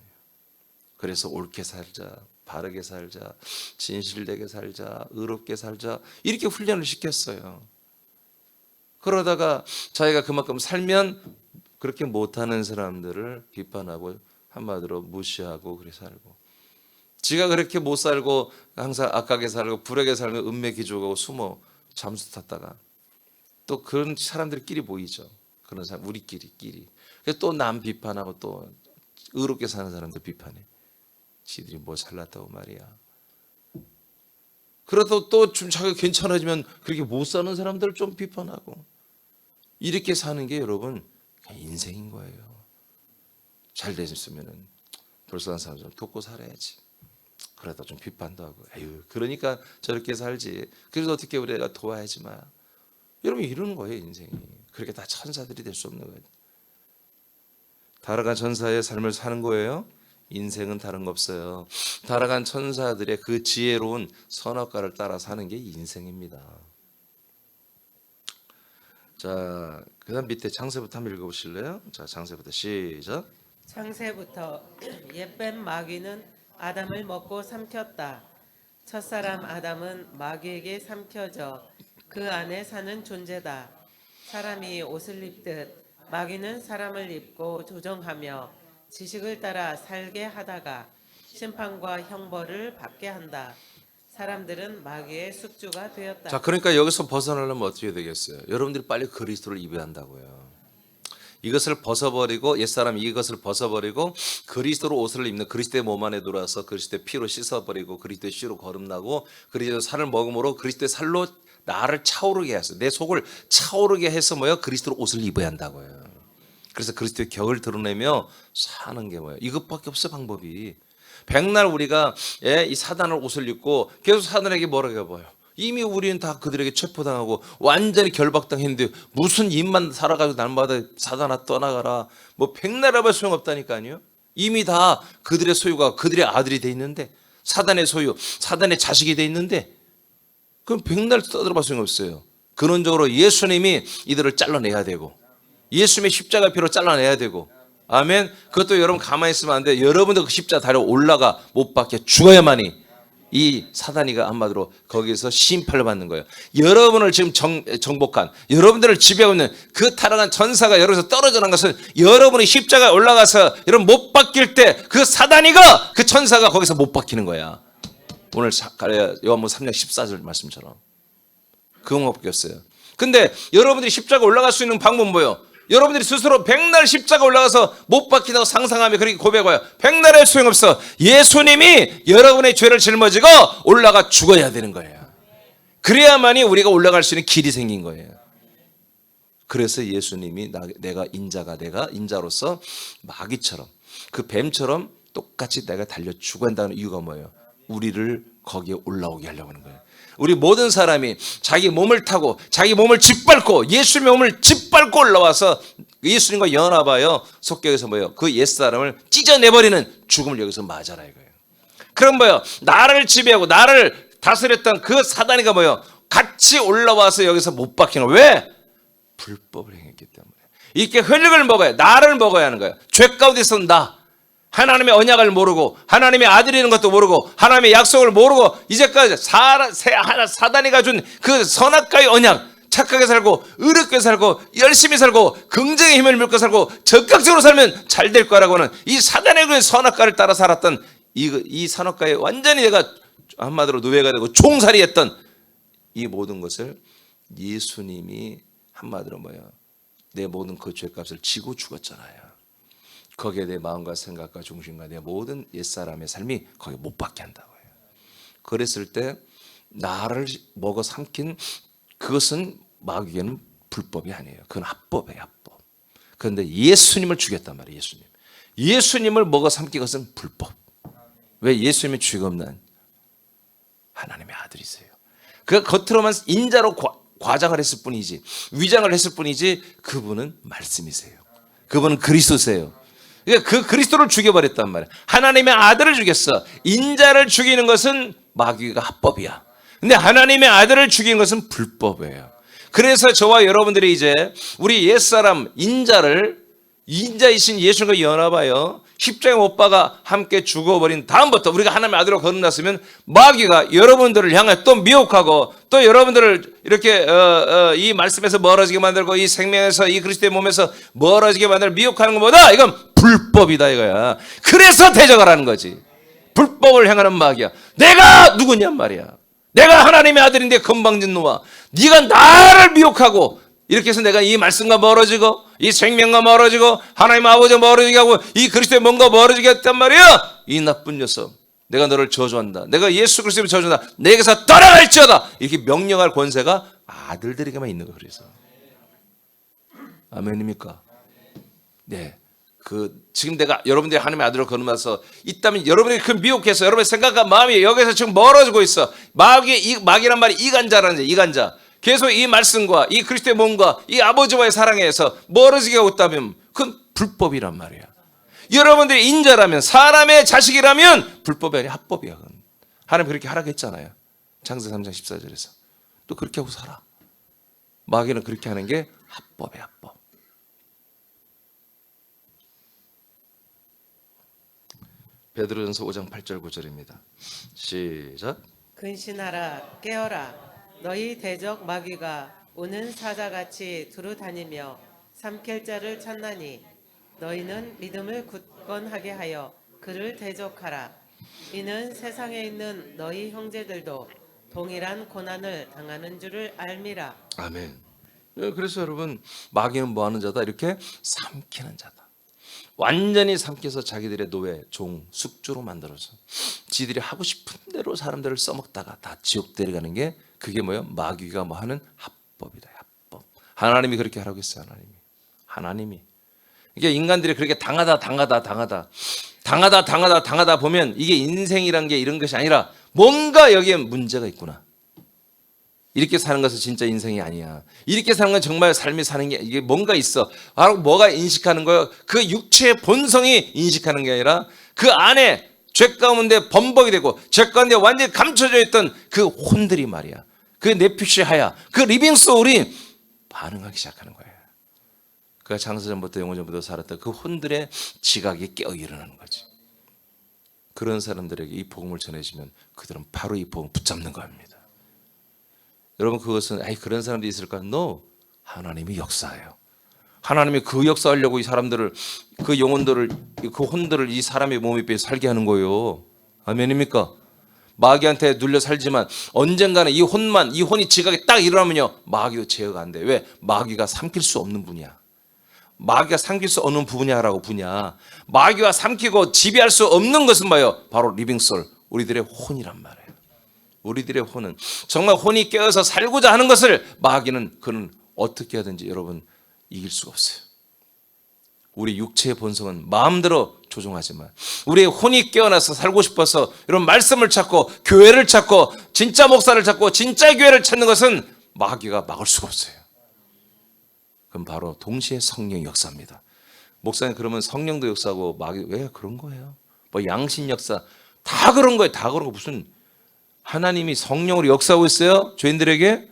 그래서 옳게 살자, 바르게 살자, 진실되게 살자, 의롭게 살자 이렇게 훈련을 시켰어요. 그러다가 자기가 그만큼 살면 그렇게 못하는 사람들을 비판하고 한마디로 무시하고 그렇게 살고 지가 그렇게 못 살고 항상 악하게 살고 불행하게 살면 은매 기족하고 숨어 잠수 탔다가 또 그런 사람들끼리 모이죠. 그런 사람 우리끼리 또 남 비판하고 또 의롭게 사는 사람들 비판해. 지들이 뭐 잘났다고 말이야. 그래도 또 좀 자기가 괜찮아지면 그렇게 못 사는 사람들을 좀 비판하고 이렇게 사는 게 여러분 인생인 거예요. 잘 됐으면은 불쌍한 사람 좀 돕고 살아야지. 그러다 좀 비판도 하고 에휴 그러니까 저렇게 살지. 그래서 어떻게 우리가 도와야지 마. 여러분 이러는 거예요 인생이. 그렇게 다 천사들이 될 수 없는 거예요. 타락한 천사의 삶을 사는 거예요. 인생은 다른 거 없어요. 타락한 천사들의 그 지혜로운 선악과를 따라 사는 게 인생입니다. 자, 그다음 밑에 창세부터 한번 읽어보실래요? 자, 창세부터 시작. 창세부터 옛뱀 마귀는 아담을 먹고 삼켰다. 첫사람 아담은 마귀에게 삼켜져 그 안에 사는 존재다. 사람이 옷을 입듯 마귀는 사람을 입고 조종하며 지식을 따라 살게 하다가 심판과 형벌을 받게 한다. 사람들은 마귀의 숙주가 되었다. 자, 그러니까 여기서 벗어나려면 어떻게 되겠어요? 여러분들이 빨리 그리스도를 입어야 한다고요. 이것을 벗어버리고 옛사람 이것을 벗어버리고 그리스도로 옷을 입는 그리스도의 몸 안에 들어와서 그리스도의 피로 씻어버리고 그리스도의 씨로 거듭나고 그리스도의 살을 먹음으로 그리스도의 살로 나를 차오르게 했어요. 내 속을 차오르게 해서 뭐예요? 그리스도로 옷을 입어야 한다고요. 그래서 그리스도의 격을 드러내며 사는 게 뭐예요? 이것밖에 없어 방법이. 백날 우리가 이 사단을 옷을 입고 계속 사단에게 뭐라고 해봐요. 이미 우리는 다 그들에게 체포당하고 완전히 결박당했는데 무슨 입만 살아가지고 날마다 사단아 떠나가라 뭐 백날 해봐 소용없다니까요. 이미 다 그들의 소유가 그들의 아들이 돼 있는데 사단의 소유 사단의 자식이 돼 있는데 그럼 백날 떠들어봐 소용없어요. 근원적으로 예수님이 이들을 잘라내야 되고 예수님의 십자가 피로 잘라내야 되고 아멘. 그것도 여러분 가만히 있으면 안 돼요. 여러분도 그 십자가 달려 올라가 못 박혀 죽어야만이 이 사단이가 한마디로 거기서 심판을 받는 거예요. 여러분을 지금 정복한, 여러분들을 지배하고 있는 그 타락한 전사가 여러분에서 떨어져 난 것은 여러분이 십자가에 올라가서 여러분 못 박힐 때 그 사단이가, 그 천사가 거기서 못 박히는 거야. 오늘 요한복음 3장 14절 말씀처럼 그거 못 박혔어요. 근데 여러분들이 십자가 올라갈 수 있는 방법은 뭐예요? 여러분들이 스스로 백날 십자가 올라가서 못 박힌다고 상상하며 그렇게 고백해요. 백날의 소용없어. 예수님이 여러분의 죄를 짊어지고 올라가 죽어야 되는 거예요. 그래야만이 우리가 올라갈 수 있는 길이 생긴 거예요. 그래서 예수님이 내가 인자로서 마귀처럼 그 뱀처럼 똑같이 내가 달려 죽어야 한다는 이유가 뭐예요? 우리를 거기에 올라오게 하려고 하는 거예요. 우리 모든 사람이 자기 몸을 타고 자기 몸을 짓밟고 예수님의 몸을 짓밟고 올라와서 예수님과 연합하여 속격에서 뭐예요? 그 옛사람을 찢어내버리는 죽음을 여기서 맞아라 이거예요. 그럼 뭐예요? 나를 지배하고 나를 다스렸던 그 사단이가 뭐예요? 같이 올라와서 여기서 못 박히는 거예요. 왜? 불법을 행했기 때문에. 이렇게 혈육을 먹어야, 나를 먹어야 하는 거예요. 죄 가운데 있었다. 하나님의 언약을 모르고 하나님의 아들이라는 것도 모르고 하나님의 약속을 모르고 이제까지 사단이가 준 그 선악과의 언약, 착하게 살고 의롭게 살고 열심히 살고 긍정의 힘을 믿고 살고 적극적으로 살면 잘 될 거라고 하는 이 사단의 그 선악과를 따라 살았던 이 선악과에 완전히 내가 한마디로 노예가 되고 종살이했던 이 모든 것을 예수님이 한마디로 뭐예요? 내 모든 그 죄값을 지고 죽었잖아요. 거기에 내 마음과 생각과 중심과 내 모든 옛사람의 삶이 거기에 못 박게 한다고 해요. 그랬을 때 나를 먹어 삼킨 그것은 마귀에게는 불법이 아니에요. 그건 합법이에요. 합법. 그런데 예수님을 죽였단 말이에요. 예수님을 먹어 삼킨 것은 불법. 왜? 예수님이 죄가 없는 하나님의 아들이세요. 그 겉으로만 인자로 과장을 했을 뿐이지, 위장을 했을 뿐이지, 그분은 말씀이세요. 그분은 그리스도세요. 그 그리스도를 죽여버렸단 말이야. 하나님의 아들을 죽였어. 인자를 죽이는 것은 마귀가 합법이야. 근데 하나님의 아들을 죽이는 것은 불법이에요. 그래서 저와 여러분들이 이제 우리 옛사람 인자이신 예수님과 연합하여 십자가에 못 박아 함께 죽어버린 다음부터 우리가 하나님의 아들로 거듭났으면 마귀가 여러분들을 향해 또 미혹하고 또 여러분들을 이렇게 이 말씀에서 멀어지게 만들고 이 생명에서 이 그리스도의 몸에서 멀어지게 만들 미혹하는 것보다 이건 불법이다 이거야. 그래서 대적을 하는 거지. 불법을 행하는 마귀야. 내가 누구냔 말이야. 내가 하나님의 아들인데 건방진 놈아, 네가 나를 미혹하고 이렇게 해서 내가 이 말씀과 멀어지고 이 생명과 멀어지고 하나님 아버지와 멀어지게 하고 이 그리스도의 몸과 멀어지게 했단 말이야. 이 나쁜 녀석, 내가 너를 저주한다. 내가 예수 그리스도를 저주한다. 내게서 떠나갈지어다. 이렇게 명령할 권세가 아들들에게만 있는 거예요. 그래서 아멘입니까? 네. 지금 내가 여러분들이 하나님의 아들로 거듭나서 있다면 여러분이 그 미혹해서 여러분의 생각과 마음이 여기서 지금 멀어지고 있어. 마귀란 말이 이간자라는 거예요. 이간자. 계속 이 말씀과 이 그리스도의 몸과 이 아버지와의 사랑에서 멀어지게 하고 있다면 그건 불법이란 말이야. 여러분들이 인자라면, 사람의 자식이라면 불법이 아니라 합법이야. 그건. 하나님 그렇게 하라고 했잖아요. 창세기 3장 14절에서. 또 그렇게 하고 살아. 마귀는 그렇게 하는 게 합법이야. 합법. 베드로전서 5장 8절 9절입니다. 시작. 근신하라, 깨어라. 너희 대적 마귀가 오는 사자같이 두루 다니며 삼킬 자를 찾나니 너희는 믿음을 굳건하게 하여 그를 대적하라. 이는 세상에 있는 너희 형제들도 동일한 고난을 당하는 줄을 알미라. 아멘. 그래서 여러분, 마귀는 뭐하는 자다? 이렇게 삼키는 자다. 완전히 삼켜서 자기들의 노예, 종, 숙주로 만들어서 지들이 하고 싶은 대로 사람들을 써먹다가 다 지옥 데려가는 게 그게 뭐예요? 마귀가 뭐 하는 합법이다. 합법. 하나님이 그렇게 하라고 했어요. 하나님이. 이게 인간들이 그렇게 당하다 보면 이게 인생이란 게 이런 것이 아니라 뭔가 여기에 문제가 있구나. 이렇게 사는 것은 진짜 인생이 아니야. 이렇게 사는 건 정말 삶이 사는 게 이게 뭔가 있어. 바로 뭐가 인식하는 거예요? 그 육체의 본성이 인식하는 게 아니라 그 안에 죄 가운데 범벅이 되고 죄 가운데 완전히 감춰져 있던 그 혼들이 말이야. 그 내피시 하야. 그 리빙 소울이 반응하기 시작하는 거예요. 그가 장세전부터 영원전부터 살았던 그 혼들의 지각이 깨어 일어나는 거지. 그런 사람들에게 이 복음을 전해지면 그들은 바로 이 복음을 붙잡는 겁니다. 여러분, 그것은 그런 사람들이 있을까? No. 하나님이 역사해요. 하나님이 그 역사하려고 이 사람들을, 그 영혼들을, 그 혼들을 이 사람의 몸에 비해 살게 하는 거예요. 아멘입니까? 마귀한테 눌려 살지만 언젠가는 이 혼이 지각이 딱 일어나면요, 마귀도 제어가 안 돼. 왜? 마귀가 삼킬 수 없는 분이야. 마귀가 삼킬 수 없는 분야라고 분야. 마귀가 삼키고 지배할 수 없는 것은 뭐예요? 바로 리빙솔, 우리들의 혼이란 말이에요. 우리들의 혼은 정말 혼이 깨어서 살고자 하는 것을 마귀는 그는 어떻게 하든지 여러분 이길 수가 없어요. 우리 육체의 본성은 마음대로 조종하지만 우리의 혼이 깨어나서 살고 싶어서 이런 말씀을 찾고 교회를 찾고 진짜 목사를 찾고 진짜 교회를 찾는 것은 마귀가 막을 수가 없어요. 그럼 바로 동시에 성령의 역사입니다. 목사님, 그러면 성령도 역사하고 마귀, 왜 그런 거예요? 뭐 양심 역사 다 그런 거예요. 다 그런 거. 무슨 하나님이 성령으로 역사하고 있어요? 죄인들에게?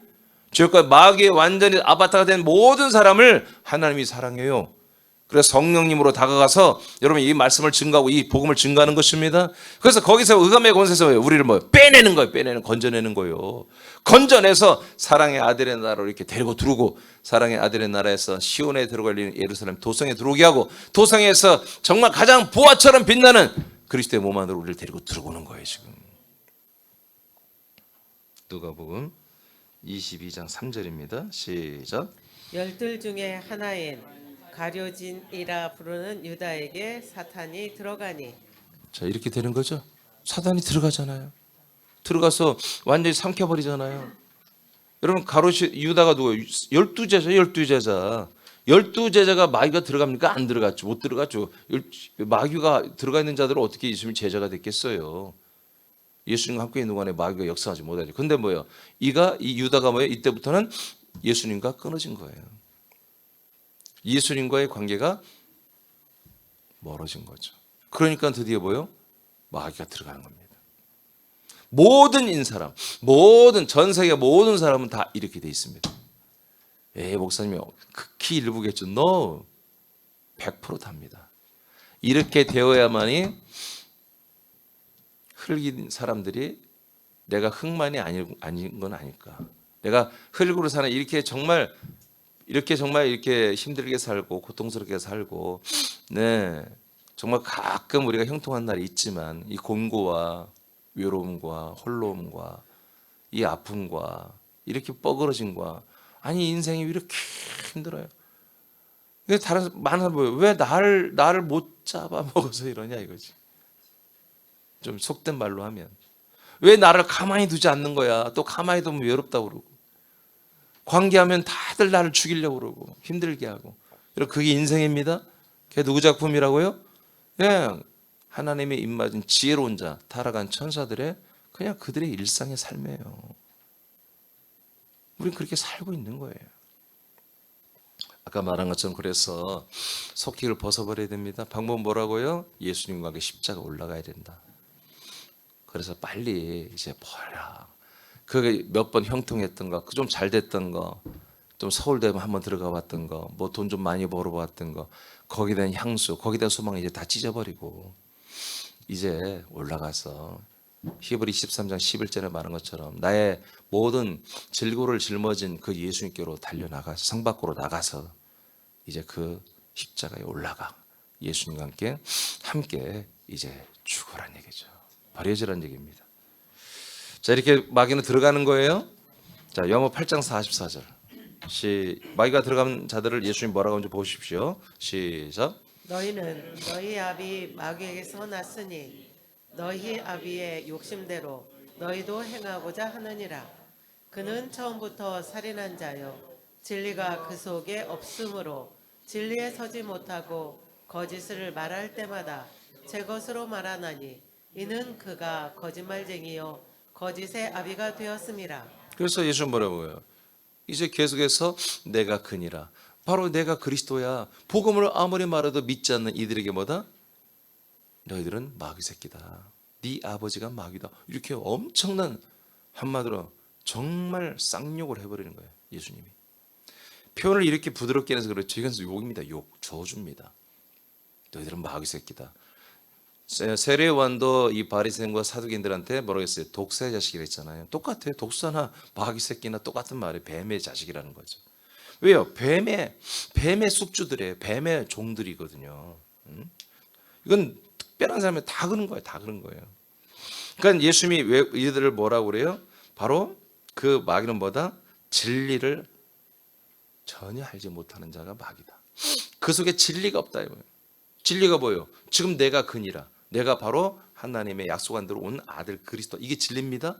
죄과 마귀의 완전히 아바타가 된 모든 사람을 하나님이 사랑해요. 그래서 성령님으로 다가가서 여러분 이 말씀을 증거하고 이 복음을 증거하는 것입니다. 그래서 거기서 의감의 권세에서 우리를 빼내는 거예요. 건져내는 거예요. 건져내서 사랑의 아들의 나라로 이렇게 데리고 들어오고, 사랑의 아들의 나라에서 시온에 들어갈 예루살렘 도성에 들어오게 하고, 도성에서 정말 가장 보화처럼 빛나는 그리스도의 몸 안으로 우리를 데리고 들어오는 거예요. 지금 누가복음 22장 3절입니다. 시작. 열둘 중에 하나인 가룟진이라 부르는 유다에게 사탄이 들어가니. 자, 이렇게 되는 거죠. 사단이 들어가잖아요. 들어가서 완전히 삼켜버리잖아요. 여러분, 유다가 누구예요? 12제자. 12제자가 마귀가 들어갑니까? 안 들어갔죠. 못 들어갔죠. 마귀가 들어가 있는 자들은 어떻게 예수님이 제자가 됐겠어요? 예수님과 함께 있는 동안에 마귀가 역사하지 못하죠. 근데 뭐예요? 이 유다가 뭐예요? 이때부터는 예수님과 끊어진 거예요. 예수님과의 관계가 멀어진 거죠. 그러니까 드디어 뭐예요? 마귀가 들어가는 겁니다. 모든 인사람, 전 세계 모든 사람은 다 이렇게 돼 있습니다. 목사님이 극히 일부겠죠. No, 100% 답니다. 이렇게 되어야만이 흙인 사람들이 내가 흙만이 아닌 건 아닐까. 내가 흙으로 사는 이렇게 정말 이렇게 힘들게 살고 고통스럽게 살고, 정말 가끔 우리가 형통한 날이 있지만 이 곤고와 외로움과 홀로움과 이 아픔과 이렇게 뻐그러짐과, 아니 인생이 왜 이렇게 힘들어요? 다른 많은 사람이 왜 나를 못 잡아먹어서 이러냐 이거지. 좀 속된 말로 하면 왜 나를 가만히 두지 않는 거야? 또 가만히 두면 외롭다고 그러고, 관계하면 다들 나를 죽이려고 그러고 힘들게 하고. 여러분, 그게 인생입니다. 그게 누구 작품이라고요? 그냥 하나님의 입맞은 지혜로운 자, 타락한 천사들의 그냥 그들의 일상의 삶이에요. 우린 그렇게 살고 있는 거예요. 아까 말한 것처럼 그래서 속기를 벗어버려야 됩니다. 방법은 뭐라고요? 예수님과 함께 십자가 올라가야 된다. 그래서 빨리 이제 버려. 그게 몇 번 형통했던 거, 좀 잘 됐던 거, 좀 서울대 한번 들어가 봤던 거, 뭐 돈 좀 많이 벌어봤던 거, 거기에 대한 향수, 거기에 대한 소망을 이제 다 찢어버리고 이제 올라가서 히브리 23장 11절에 말한 것처럼 나의 모든 질고를 짊어진 그 예수님께로 달려나가서 성 밖으로 나가서 이제 그 십자가에 올라가 예수님과 함께 이제 죽으란 얘기죠. 버려지란 얘기입니다. 자, 이렇게 마귀는 들어가는 거예요. 자, 영어 8장 44절. 마귀가 들어간 자들을 예수님 뭐라고 하는지 보십시오. 시작. 너희는 너희 아비 마귀에게서 났으니 너희 아비의 욕심대로 너희도 행하고자 하느니라. 그는 처음부터 살인한 자요 진리가 그 속에 없으므로 진리에 서지 못하고 거짓을 말할 때마다 제 것으로 말하나니 이는 그가 거짓말쟁이요 거짓의 아비가 되었음이라. 그래서 예수님 뭐라고 해요? 이제 계속해서 내가 그니라. 바로 내가 그리스도야. 복음을 아무리 말해도 믿지 않는 이들에게 뭐다? 너희들은 마귀 새끼다. 네 아버지가 마귀다. 이렇게 엄청난 한마디로 정말 쌍욕을 해버리는 거예요. 예수님이. 표현을 이렇게 부드럽게 해서 그렇죠. 이건 욕입니다. 욕, 저주입니다. 너희들은 마귀 새끼다. 세례요한도 이 바리새인과 사두개인들한테 뭐라고 했어요? 독사의 자식이라 했잖아요. 똑같아요. 독사나 마귀 새끼나 똑같은 말이에요. 뱀의 자식이라는 거죠. 왜요? 뱀의 숙주들이에요. 뱀의 종들이거든요. 이건 특별한 사람이 다 그런 거예요. 다 그런 거예요. 그러니까 예수님이 왜 이들을 뭐라고 그래요? 바로 그 마귀는 뭐다? 진리를 전혀 알지 못하는 자가 마귀다. 그 속에 진리가 없다 이거예요. 진리가 뭐예요? 지금 내가 그니라. 내가 바로 하나님의 약속한 대로 온 아들 그리스도. 이게 진리입니다.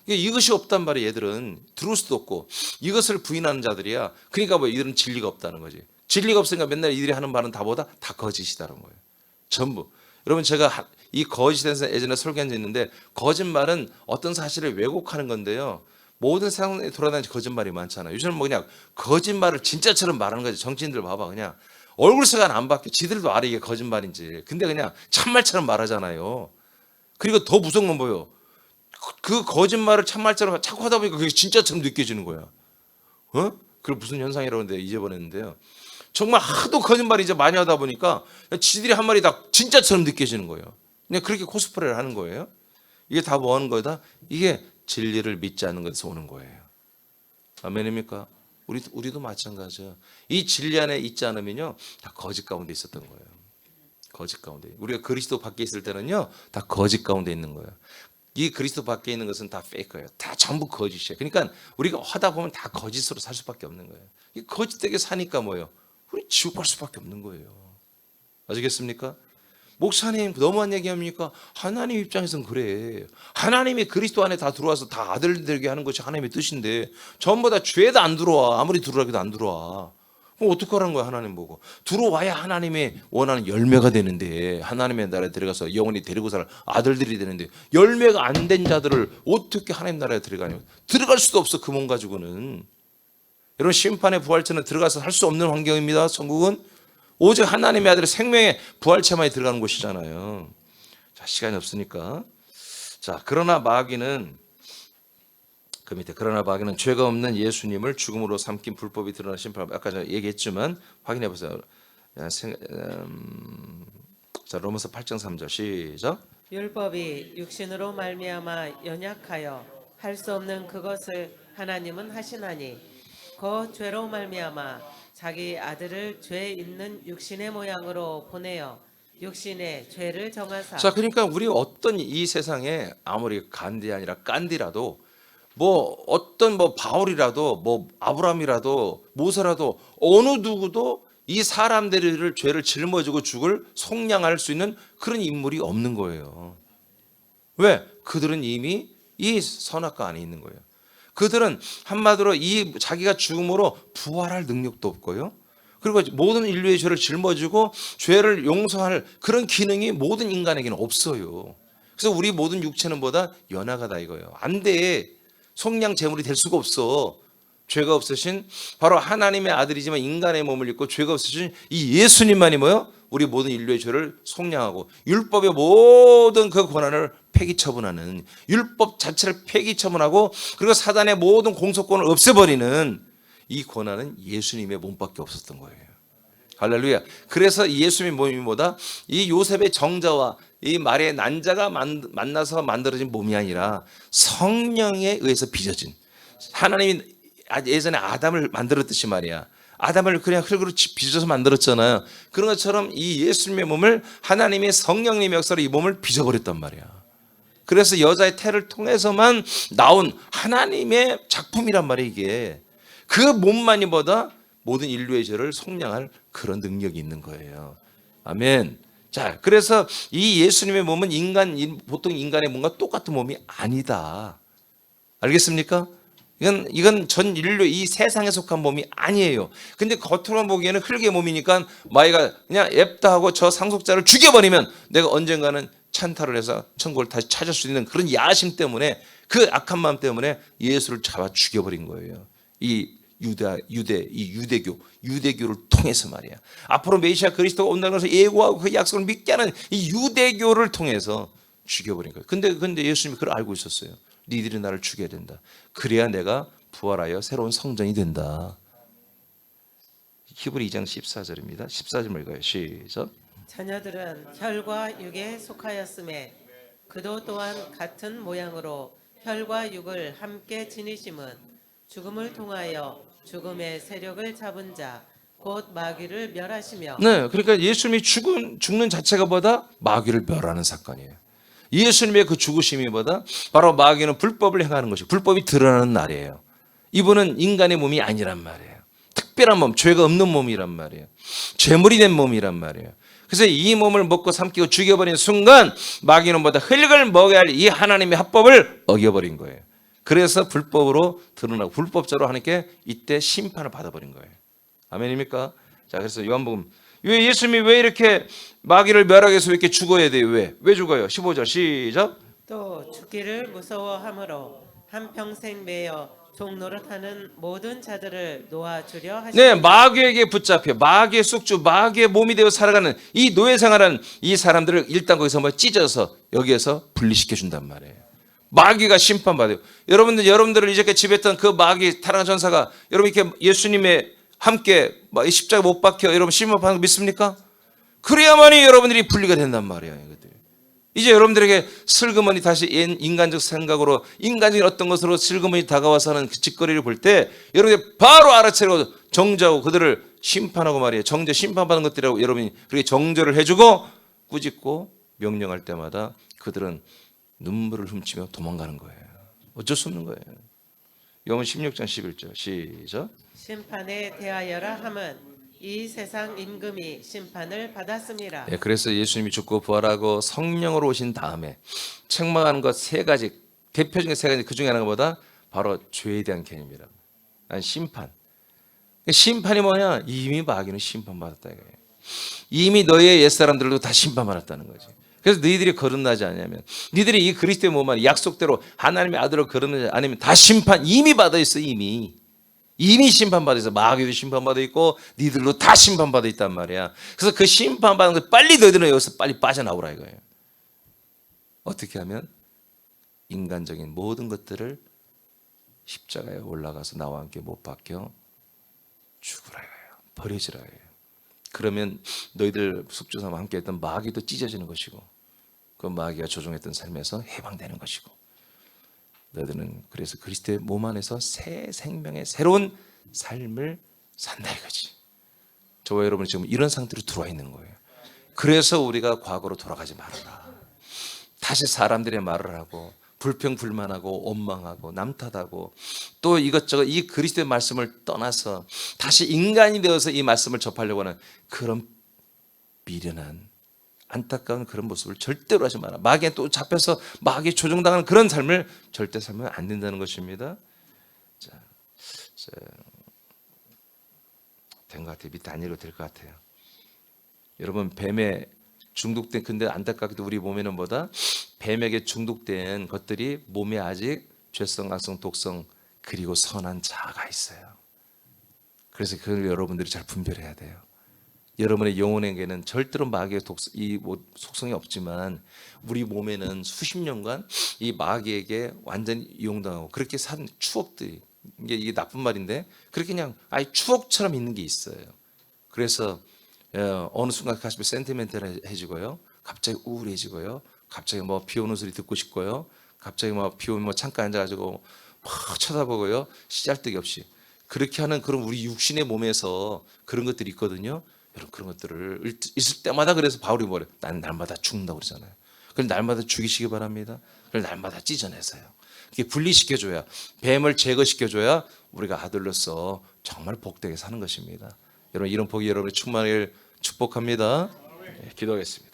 이것이 없단 말이에요. 얘들은 들을 수도 없고 이것을 부인하는 자들이야. 그러니까 뭐 이들은 진리가 없다는 거지. 진리가 없으니까 맨날 이들이 하는 말은 다 거짓이다는 거예요. 전부. 여러분 제가 이 거짓에 대해서 예전에 설교한 적 있는데 거짓말은 어떤 사실을 왜곡하는 건데요. 모든 세상에 돌아다니는 거짓말이 많잖아요. 요즘은 뭐 그냥 거짓말을 진짜처럼 말하는 거지. 정치인들 봐봐 그냥 얼굴색은 안 바뀌어. 지들도 알아 이게 거짓말인지. 근데 그냥 참말처럼 말하잖아요. 그리고 더 무서운 건 뭐예요? 그 거짓말을 참말처럼 자꾸 하다 보니까 그게 진짜처럼 느껴지는 거야. 그게 무슨 현상이라고 하는데 잊어버렸는데요. 정말 하도 거짓말을 이제 많이 하다 보니까 지들이 한 말이 다 진짜처럼 느껴지는 거예요. 그냥 그렇게 코스프레를 하는 거예요. 이게 다 뭐 하는 거다? 이게 진리를 믿지 않는 것에서 오는 거예요. 아멘입니까? 우리도 마찬가지야. 이 진리 안에 있지 않으면요, 다 거짓 가운데 있었던 거예요. 거짓 가운데. 우리가 그리스도 밖에 있을 때는요, 다 거짓 가운데 있는 거예요. 이 그리스도 밖에 있는 것은 다 페이크예요. 다 전부 거짓이에요. 그러니까 우리가 하다 보면 다 거짓으로 살 수밖에 없는 거예요. 이 거짓되게 사니까 뭐예요? 우리 지옥 갈 수밖에 없는 거예요. 아시겠습니까? 목사님 너무한 얘기합니까? 하나님 입장에서는 그래. 하나님이 그리스도 안에 다 들어와서 다 아들 되게 하는 것이 하나님의 뜻인데 전부 다 죄도 안 들어와. 아무리 들어오라도 안 들어와. 그럼 어떡하라는 거야 하나님 보고. 들어와야 하나님의 원하는 열매가 되는데 하나님의 나라에 들어가서 영원히 데리고 살 아들들이 되는데 열매가 안 된 자들을 어떻게 하나님 나라에 들어가냐. 들어갈 수도 없어 그 몸 가지고는. 여러분 심판의 부활체는 들어가서 살 수 없는 환경입니다. 천국은. 오직 하나님의 아들의 생명의 부활체만이 들어가는 곳이잖아요. 자, 시간이 없으니까. 자, 그러나 마귀는 죄가 없는 예수님을 죽음으로 삼킨 불법이 드러나신 바람. 아까 제가 얘기했지만 확인해 보세요. 자, 로마서 8장 3절 시작. 율법이 육신으로 말미암아 연약하여 할 수 없는 그것을 하나님은 하시나니 그 죄로 말미암아 자기 아들을 죄 있는 육신의 모양으로 보내어 육신의 죄를 정하사. 자, 그러니까 우리 어떤 이 세상에 아무리 간디 아니라 깐디라도 뭐 어떤 뭐 바울이라도 뭐 아브라함이라도 모세라도 어느 누구도 이 사람들을 죄를 짊어지고 죽을 속량할 수 있는 그런 인물이 없는 거예요. 왜? 그들은 이미 이 선악과 안에 있는 거예요. 그들은 한마디로 이 자기가 죽음으로 부활할 능력도 없고요. 그리고 모든 인류의 죄를 짊어지고 죄를 용서할 그런 기능이 모든 인간에게는 없어요. 그래서 우리 모든 육체는 보다 연약하다 이거예요. 안 돼. 속량 제물이 될 수가 없어. 죄가 없으신 바로 하나님의 아들이지만 인간의 몸을 입고 죄가 없으신 이 예수님만이 뭐요? 우리 모든 인류의 죄를 속량하고 율법의 모든 그 권한을 폐기 처분하는, 율법 자체를 폐기 처분하고 그리고 사단의 모든 공소권을 없애버리는 이 권한은 예수님의 몸밖에 없었던 거예요. 할렐루야. 그래서 예수님의 몸이 뭐다? 이 요셉의 정자와 이 마리아의 난자가 만나서 만들어진 몸이 아니라 성령에 의해서 빚어진, 하나님이 예전에 아담을 만들었듯이 말이야. 아담을 그냥 흙으로 빚어서 만들었잖아요. 그런 것처럼 이 예수님의 몸을 하나님의 성령님의 역사로 이 몸을 빚어버렸단 말이야. 그래서 여자의 태를 통해서만 나온 하나님의 작품이란 말이야 이게. 그 몸만이 보다 모든 인류의 죄를 속량할 그런 능력이 있는 거예요. 아멘. 자, 그래서 이 예수님의 몸은 보통 인간의 몸과 똑같은 몸이 아니다. 알겠습니까? 이건 전 인류 이 세상에 속한 몸이 아니에요. 근데 겉으로만 보기에는 흙의 몸이니까 마귀가 그냥 앱다 하고 저 상속자를 죽여버리면 내가 언젠가는 찬탈을 해서 천국을 다시 찾을 수 있는 그런 야심 때문에, 그 악한 마음 때문에 예수를 잡아 죽여버린 거예요. 이 유대교를 통해서 말이야. 앞으로 메시아 그리스도가 온다는 것을 예고하고 그 약속을 믿게 하는 이 유대교를 통해서 죽여버린 거예요. 근데 예수님이 그걸 알고 있었어요. 니들이 나를 죽여야 된다. 그래야 내가 부활하여 새로운 성전이 된다. 히브리 2장 14절입니다. 14절 읽어요. 시작. 자녀들은 혈과 육에 속하였음에 그도 또한 같은 모양으로 혈과 육을 함께 지니심은 죽음을 통하여 죽음의 세력을 잡은 자 곧 마귀를 멸하시며. 네, 그러니까 예수님이 죽는 자체가 뭐다? 마귀를 멸하는 사건이에요. 예수님의 그 죽으심이 뭐다? 바로 마귀는 불법을 행하는 것이고 불법이 드러나는 날이에요. 이분은 인간의 몸이 아니란 말이에요. 특별한 몸, 죄가 없는 몸이란 말이에요. 죄물이 된 몸이란 말이에요. 그래서 이 몸을 먹고 삼키고 죽여버린 순간 마귀는 뭐다? 흙을 먹여야 할 이 하나님의 합법을 어겨버린 거예요. 그래서 불법으로 드러나고 불법자로 하나님께 이때 심판을 받아버린 거예요. 아멘입니까? 자, 그래서 요한복음 왜 예수님이 왜 이렇게 마귀를 멸하기 위해서 왜 이렇게 죽어야 돼요? 왜 죽어요? 15절 시작. 또 죽기를 무서워함으로 한평생 매여 종노릇하는 모든 자들을 놓아주려 하시니. 네, 마귀에게 붙잡혀 마귀의 숙주, 마귀의 몸이 되어 살아가는 이 노예 생활하는 이 사람들을 일단 거기서 뭐 찢어서 여기에서 분리시켜 준단 말이에요. 마귀가 심판받아요. 여러분들을 이제까지 지배했던 그 마귀 타락한 전사가 여러분 이렇게 예수님의 함께 십자가 못 박혀 여러분 심판받는 거 믿습니까? 그래야만이 여러분들이 분리가 된단 말이에요. 이제 여러분들에게 슬그머니 다시 인간적 생각으로 인간적인 어떤 것으로 슬그머니 다가와서 하는 그 짓거리를 볼 때 여러분이 바로 알아채고 정죄하고 그들을 심판하고 말이에요. 정죄 심판받는 것들이라고 여러분이 그렇게 정죄를 해주고 꾸짖고 명령할 때마다 그들은 눈물을 훔치며 도망가는 거예요. 어쩔 수 없는 거예요. 요한 16장 11절 시작. 심판에 대하여라 함은 이 세상 임금이 심판을 받았습니다. 네, 그래서 예수님이 죽고 부활하고 성령으로 오신 다음에 책망하는 것 세 가지 대표적인 세 가지 그 중에 하나가 뭐다? 바로 죄에 대한 개념이라고. 아니 심판. 심판이 뭐냐? 이미 마귀는 심판받았다 이거예요. 이미 너의 옛사람들도 다 심판받았다는 거지. 그래서 너희들이 거듭나지 않냐면 너희들이 이 그리스도의 몸 안에 약속대로 하나님의 아들로 거듭나지 않으면 다 심판 이미 받아 있어 이미 심판받아 있어. 마귀도 심판받아 있고 니들도 다 심판받아 있단 말이야. 그래서 그 심판받은 거 빨리 너희들은 여기서 빨리 빠져나오라 이거예요. 어떻게 하면 인간적인 모든 것들을 십자가에 올라가서 나와 함께 못 박혀 죽으라 이거예요. 버려지라 이거예요. 그러면 너희들 숙주사와 함께 했던 마귀도 찢어지는 것이고 그 마귀가 조종했던 삶에서 해방되는 것이고 너희들은 그래서 그리스도의 몸 안에서 새 생명의 새로운 삶을 산다 이거지. 저와 여러분이 지금 이런 상태로 들어와 있는 거예요. 그래서 우리가 과거로 돌아가지 말아라. 다시 사람들의 말을 하고 불평불만하고 원망하고 남 탓하고 또 이것저것 이 그리스도의 말씀을 떠나서 다시 인간이 되어서 이 말씀을 접하려고 하는 그런 미련한 안타까운 그런 모습을 절대로 하지 마라. 마귀에 또 잡혀서 마귀에 조종당하는 그런 삶을 절대 살면 안 된다는 것입니다. 자, 된 것 같아요. 밑에 안 읽어도 될 것 같아요. 여러분 뱀에 중독된 근데 안타깝게도 우리 몸에는 뭐다? 뱀에게 중독된 것들이 몸에 아직 죄성, 악성, 독성 그리고 선한 자아가 있어요. 그래서 그걸 여러분들이 잘 분별해야 돼요. 여러분의 영혼에게는 절대로 마귀의 이 속성이 없지만 우리 몸에는 수십 년간 이 마귀에게 완전히 이용당하고 그렇게 산 추억들이 이게 나쁜 말인데 그렇게 그냥 아예 추억처럼 있는 게 있어요. 그래서 어느 순간 가슴이 센티멘탈해지고요, 갑자기 우울해지고요, 갑자기 뭐 비 오는 소리 듣고 싶고요, 갑자기 뭐 비 오면 창가에 앉아가지고 막 쳐다보고요, 씨잘데기 없이 그렇게 하는 그런 우리 육신의 몸에서 그런 것들이 있거든요. 여러분 그런 것들을 있을 때마다 그래서 바울이 뭐래? 난 날마다 죽는다고 그러잖아요. 그걸 날마다 죽이시기 바랍니다. 그걸 날마다 찢어내세요. 이게 분리시켜줘야 뱀을 제거시켜줘야 우리가 아들로서 정말 복되게 사는 것입니다. 여러분 이런 복이 여러분의 충만하길 축복합니다. 네, 기도하겠습니다.